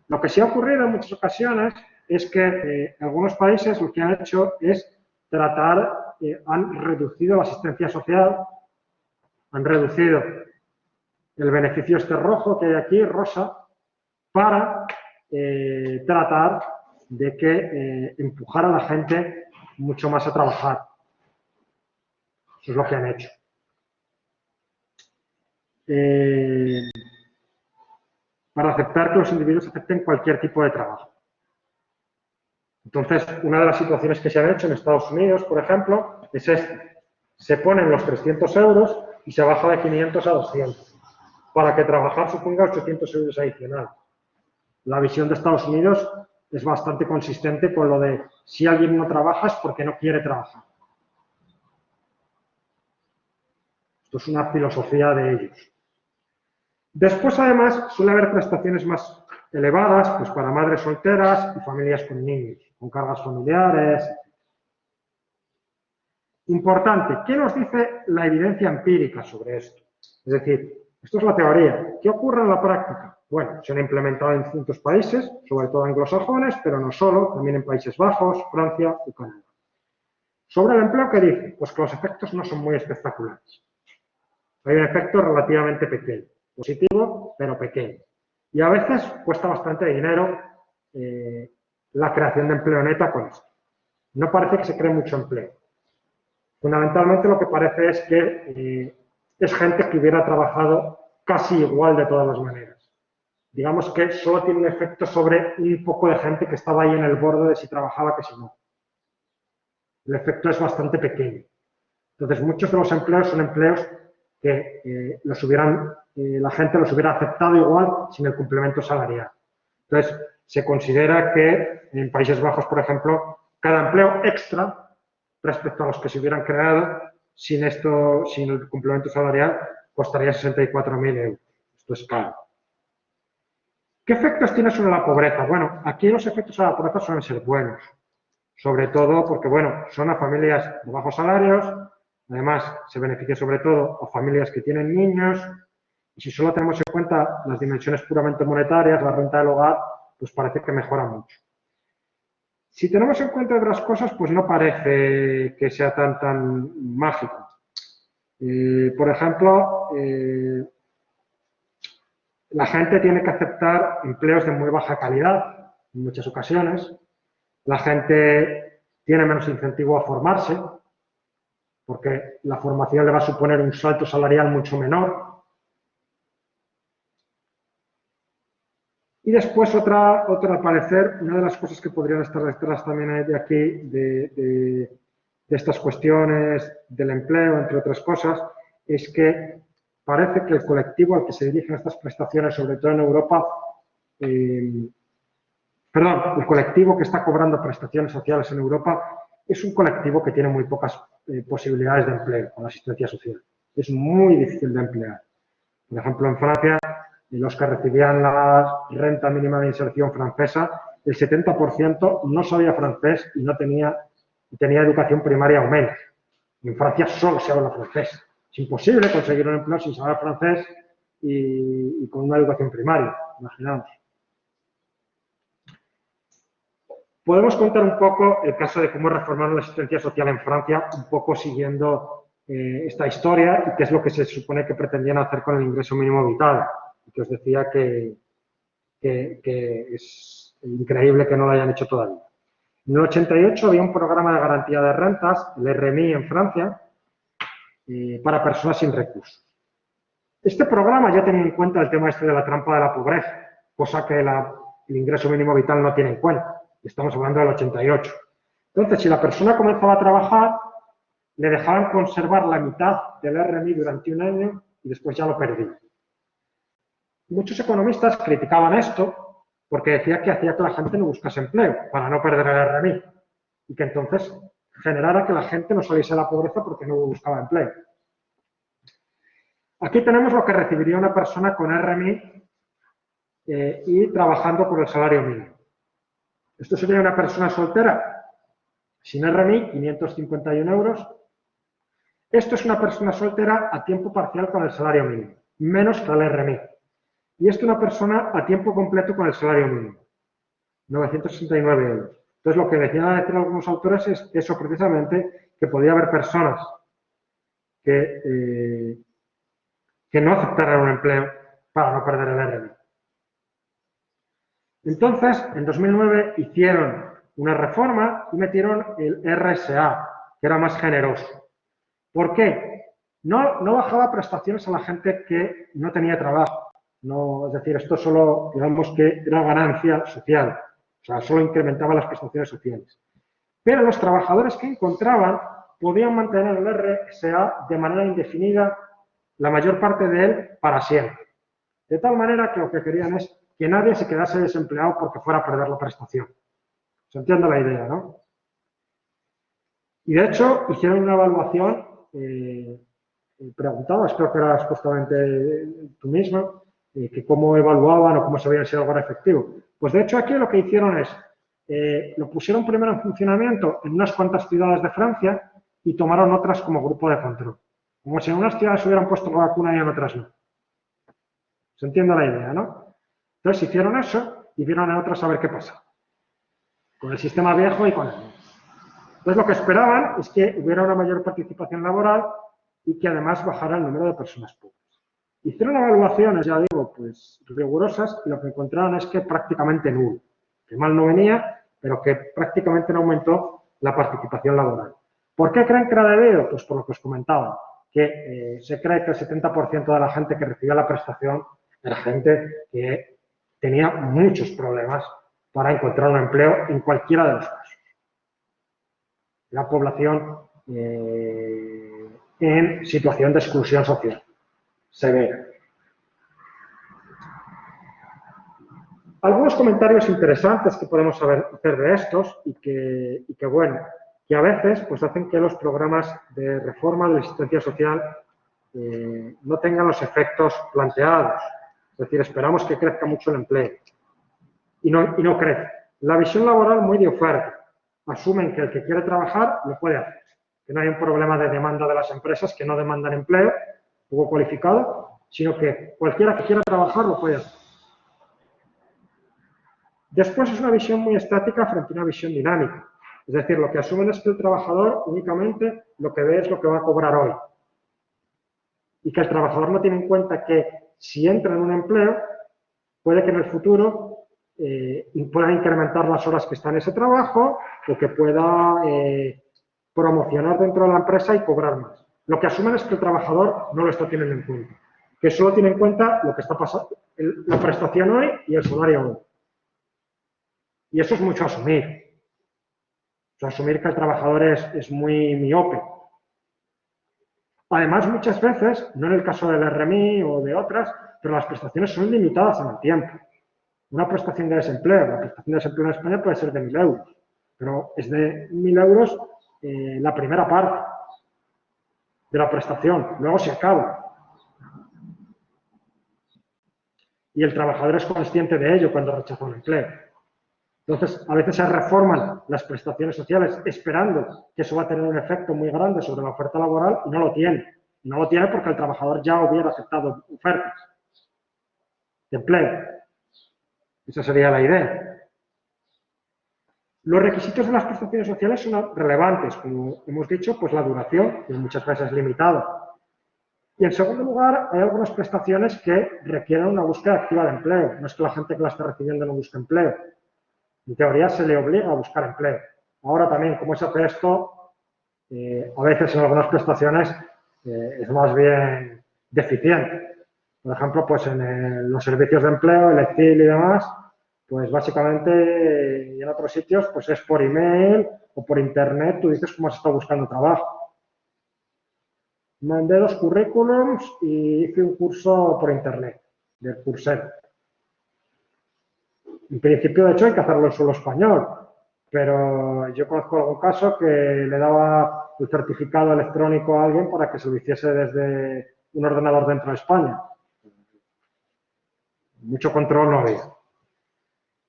A: Lo que sí ha ocurrido en muchas ocasiones es que algunos países lo que han hecho es tratar, han reducido la asistencia social, han reducido el beneficio este rojo que hay aquí, rosa, para tratar de que empujar a la gente mucho más a trabajar. Eso es lo que han hecho. Para aceptar que los individuos acepten cualquier tipo de trabajo. Entonces, una de las situaciones que se han hecho en Estados Unidos, por ejemplo, es esta. Se ponen los 300 euros y se baja de 500 a 200, para que trabajar suponga 800 euros adicionales. La visión de Estados Unidos es bastante consistente con lo de si alguien no trabaja es porque no quiere trabajar. Esto es una filosofía de ellos. Después, además, suele haber prestaciones más elevadas pues para madres solteras y familias con niños, con cargas familiares. Importante, ¿qué nos dice la evidencia empírica sobre esto? Es decir, esto es la teoría. ¿Qué ocurre en la práctica? Bueno, se han implementado en distintos países, sobre todo anglosajones, pero no solo, también en Países Bajos, Francia y Canadá. Sobre el empleo, ¿qué dice? Pues que los efectos no son muy espectaculares. Hay un efecto relativamente pequeño, positivo, pero pequeño. Y a veces cuesta bastante dinero la creación de empleo neta con esto. No parece que se cree mucho empleo. Fundamentalmente lo que parece es que es gente que hubiera trabajado casi igual de todas las maneras. Digamos que solo tiene un efecto sobre un poco de gente que estaba ahí en el borde de si trabajaba que si no. El efecto es bastante pequeño. Entonces, muchos de los empleos son empleos que la gente los hubiera aceptado igual sin el complemento salarial. Entonces, se considera que en Países Bajos, por ejemplo, cada empleo extra respecto a los que se hubieran creado sin el complemento salarial costaría 64.000 euros. Esto es caro. ¿Qué efectos tiene sobre la pobreza? Bueno, aquí los efectos sobre la pobreza suelen ser buenos, sobre todo porque, bueno, son a familias de bajos salarios, además se beneficia sobre todo a familias que tienen niños, y si solo tenemos en cuenta las dimensiones puramente monetarias, la renta del hogar, pues parece que mejora mucho. Si tenemos en cuenta otras cosas, pues no parece que sea tan mágico. Por ejemplo, la gente tiene que aceptar empleos de muy baja calidad en muchas ocasiones. La gente tiene menos incentivo a formarse porque la formación le va a suponer un salto salarial mucho menor. Y después al parecer, una de las cosas que podrían estar detrás también de aquí, de estas cuestiones del empleo, entre otras cosas, es que parece que el colectivo al que se dirigen estas prestaciones, sobre todo en Europa, el colectivo que está cobrando prestaciones sociales en Europa es un colectivo que tiene muy pocas posibilidades de empleo con la asistencia social. Es muy difícil de emplear. Por ejemplo, en Francia, los que recibían la renta mínima de inserción francesa, el 70% no sabía francés y tenía educación primaria o menos. En Francia solo se habla francés. Es imposible conseguir un empleo sin saber francés y con una educación primaria, imaginaos. Podemos contar un poco el caso de cómo reformaron la asistencia social en Francia, un poco siguiendo esta historia y qué es lo que se supone que pretendían hacer con el ingreso mínimo vital. Y que os decía que es increíble que no lo hayan hecho todavía. En el 88 había un programa de garantía de rentas, el RMI en Francia, para personas sin recursos. Este programa ya tenía en cuenta el tema de la trampa de la pobreza, cosa que el ingreso mínimo vital no tiene en cuenta. Estamos hablando del 88. Entonces, si la persona comenzaba a trabajar, le dejaban conservar la mitad del RMI durante un año y después ya lo perdía. Muchos economistas criticaban esto porque decía que hacía que la gente no buscase empleo para no perder el RMI y que entonces generara que la gente no saliese de la pobreza porque no buscaba empleo. Aquí tenemos lo que recibiría una persona con RMI y trabajando por el salario mínimo. Esto sería una persona soltera sin RMI, 551 euros. Esto es una persona soltera a tiempo parcial con el salario mínimo, menos que el RMI. Y esto es una persona a tiempo completo con el salario mínimo, 969 euros. Entonces, lo que decían decir algunos autores es eso precisamente, que podía haber personas que no aceptaran un empleo para no perder el RMI. Entonces, en 2009 hicieron una reforma y metieron el RSA, que era más generoso. ¿Por qué? No bajaba prestaciones a la gente que no tenía trabajo. No, es decir, esto solo, digamos que era ganancia social. O sea, solo incrementaba las prestaciones sociales. Pero los trabajadores que encontraban podían mantener el RSA de manera indefinida, la mayor parte de él para siempre. De tal manera que lo que querían es que nadie se quedase desempleado porque fuera a perder la prestación. ¿Se entiende la idea, no? Y de hecho, hicieron una evaluación, preguntabas, creo que eras justamente tú misma, que cómo evaluaban o cómo sabían si algo era efectivo. Pues de hecho aquí lo que hicieron es, lo pusieron primero en funcionamiento en unas cuantas ciudades de Francia y tomaron otras como grupo de control. Como si en unas ciudades hubieran puesto la vacuna y en otras no. ¿Se entiende la idea, no? Entonces hicieron eso y vieron en otras a ver qué pasa. Con el sistema viejo y con el nuevo. Entonces lo que esperaban es que hubiera una mayor participación laboral y que además bajara el número de personas pobres. Hicieron evaluaciones, ya digo, pues rigurosas y lo que encontraron es que prácticamente nulo. Que mal no venía, pero que prácticamente no aumentó la participación laboral. ¿Por qué creen que era debido? Pues por lo que os comentaba, que se cree que el 70% de la gente que recibía la prestación era gente que tenía muchos problemas para encontrar un empleo en cualquiera de los casos. La población en situación de exclusión social severa. Algunos comentarios interesantes que podemos hacer de estos y que bueno, que a veces pues hacen que los programas de reforma de la asistencia social no tengan los efectos planteados. Es decir, esperamos que crezca mucho el empleo y no crece. La visión laboral muy de oferta. Asumen que el que quiere trabajar lo puede hacer. Que no hay un problema de demanda de las empresas que no demandan empleo poco cualificado, sino que cualquiera que quiera trabajar lo puede hacer. Después es una visión muy estática frente a una visión dinámica. Es decir, lo que asumen es que el trabajador únicamente lo que ve es lo que va a cobrar hoy. Y que el trabajador no tiene en cuenta que si entra en un empleo, puede que en el futuro pueda incrementar las horas que está en ese trabajo o que pueda promocionar dentro de la empresa y cobrar más. Lo que asumen es que el trabajador no lo está teniendo en cuenta, que solo tiene en cuenta lo que está pasando, la prestación hoy y el salario hoy. Y eso es mucho asumir. O sea, asumir que el trabajador es muy miope. Además, muchas veces, no en el caso del RMI o de otras, pero las prestaciones son limitadas en el tiempo. Una prestación de desempleo, la prestación de desempleo en España puede ser de 1.000 euros, pero es de 1.000 euros la primera parte de la prestación, luego se acaba. Y el trabajador es consciente de ello cuando rechaza un empleo. Entonces, a veces se reforman las prestaciones sociales esperando que eso va a tener un efecto muy grande sobre la oferta laboral y no lo tiene. No lo tiene porque el trabajador ya hubiera aceptado ofertas de empleo. Esa sería la idea. Los requisitos de las prestaciones sociales son relevantes, como hemos dicho, pues la duración, que muchas veces es limitada. Y en segundo lugar, hay algunas prestaciones que requieren una búsqueda activa de empleo. No es que la gente que la esté recibiendo no busque empleo. En teoría se le obliga a buscar empleo. Ahora también, ¿cómo se hace esto? A veces en algunas prestaciones es más bien deficiente. Por ejemplo, pues en los servicios de empleo, el ECIL y demás, pues básicamente y en otros sitios pues es por email o por internet, tú dices cómo has estado buscando trabajo. Mandé 2 currículums y hice un curso por internet, del Coursera. En principio, de hecho, hay que hacerlo en solo español, pero yo conozco algún caso que le daba el certificado electrónico a alguien para que se lo hiciese desde un ordenador dentro de España. Mucho control no había.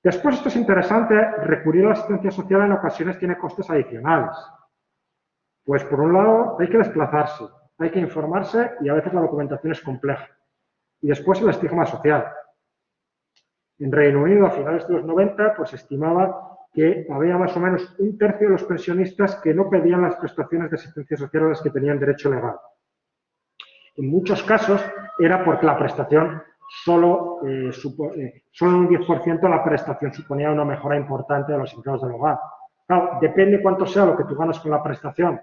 A: Después, esto es interesante, recurrir a la asistencia social en ocasiones tiene costes adicionales. Pues por un lado hay que desplazarse, hay que informarse y a veces la documentación es compleja. Y después el estigma social. En Reino Unido, a finales de los 90, pues se estimaba que había más o menos 1/3 de los pensionistas que no pedían las prestaciones de asistencia social a las que tenían derecho legal. En muchos casos era porque la prestación solo en un 10% la prestación suponía una mejora importante de los ingresos del hogar. Claro, depende cuánto sea lo que tú ganas con la prestación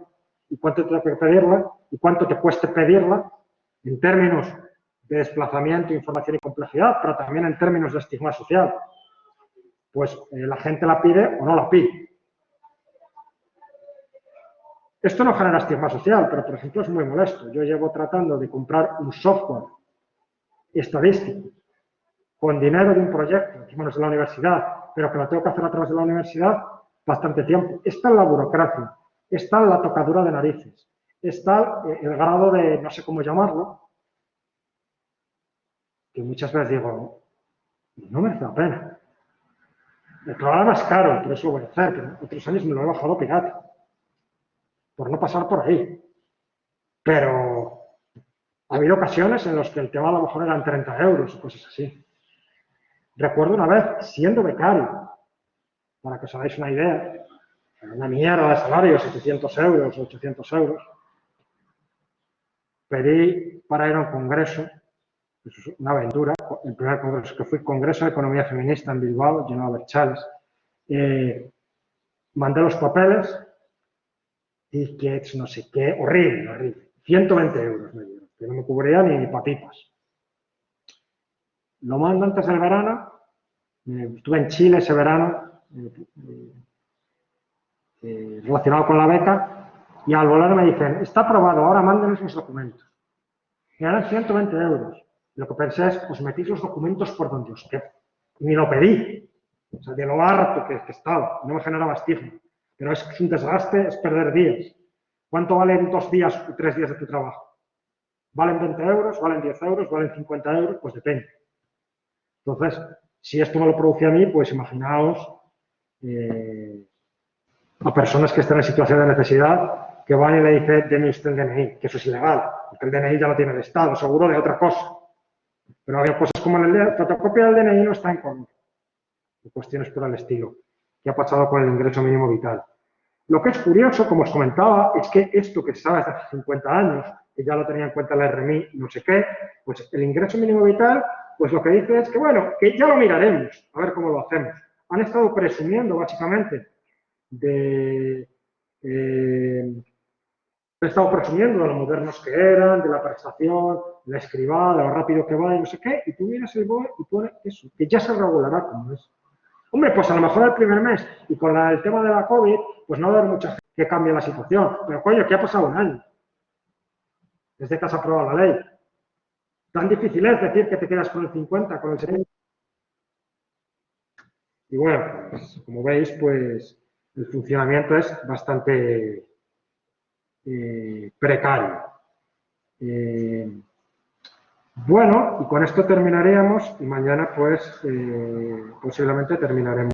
A: y cuánto te tengo que pedirla y cuánto te cueste pedirla en términos de desplazamiento, información y complejidad, pero también en términos de estigma social. Pues la gente la pide o no la pide. Esto no genera estigma social, pero por ejemplo es muy molesto. Yo llevo tratando de comprar un software estadístico con dinero de un proyecto, encima no es de la universidad, pero que lo tengo que hacer a través de la universidad bastante tiempo. Está en la burocracia, está en la tocadura de narices, está el grado de, no sé cómo llamarlo, que muchas veces digo, no merece la pena. El programa es caro, por eso lo voy a hacer, pero otros años me lo he bajado pirata, por no pasar por ahí. Pero ha habido ocasiones en las que el tema a lo mejor eran 30 euros o cosas así. Recuerdo una vez, siendo becario, para que os hagáis una idea, una mierda de salario, 700 euros, 800 euros, pedí para ir a un congreso, es una aventura, el primer congreso que fui, Congreso de Economía Feminista en Bilbao, lleno de Berchales, mandé los papeles y que no sé qué, horrible, horrible, 120 euros me dieron, que no me cubría ni papitas. Lo mando antes del verano, estuve en Chile ese verano, relacionado con la beca, y al volar me dicen, está aprobado, ahora mándenos los documentos. Me dan 120 euros. Lo que pensé es, os metís los documentos por donde os quepa. Y ni lo pedí. O sea, de lo harto que estaba. No me generaba estigma. Pero es un desgaste, es perder días. ¿Cuánto valen 2 días o 3 días de tu trabajo? ¿Valen 20 euros? ¿Valen 10 euros? ¿Valen 50 euros? Pues depende. Entonces, si esto me lo produce a mí, pues imaginaos a personas que están en situación de necesidad que van y le dicen, deme usted el DNI, que eso es ilegal, porque el DNI ya lo tiene el Estado, seguro de otra cosa. Pero había cosas como la fotocopia del DNI no está en contra. Cuestiones por el estilo. ¿Qué ha pasado con el ingreso mínimo vital? Lo que es curioso, como os comentaba, es que esto que se sabe desde hace 50 años, que ya lo tenía en cuenta la RMI, no sé qué, pues el ingreso mínimo vital, pues lo que dice es que, bueno, que ya lo miraremos, a ver cómo lo hacemos. Han estado presumiendo, básicamente, he estado presumiendo de lo modernos que eran, de la prestación, de la escribada, de lo rápido que va y no sé qué, y tú miras el BOE y pone eso, que ya se regulará como es. Hombre, pues a lo mejor el primer mes y con el tema de la COVID, pues no va a haber mucha gente que cambie la situación. Pero coño, ¿qué ha pasado un año? Desde que has aprobado la ley. Tan difícil es decir que te quedas con el 50, con el 70. Y bueno, pues como veis, pues el funcionamiento es bastante precario. Bueno, y con esto terminaríamos y mañana pues posiblemente terminaremos.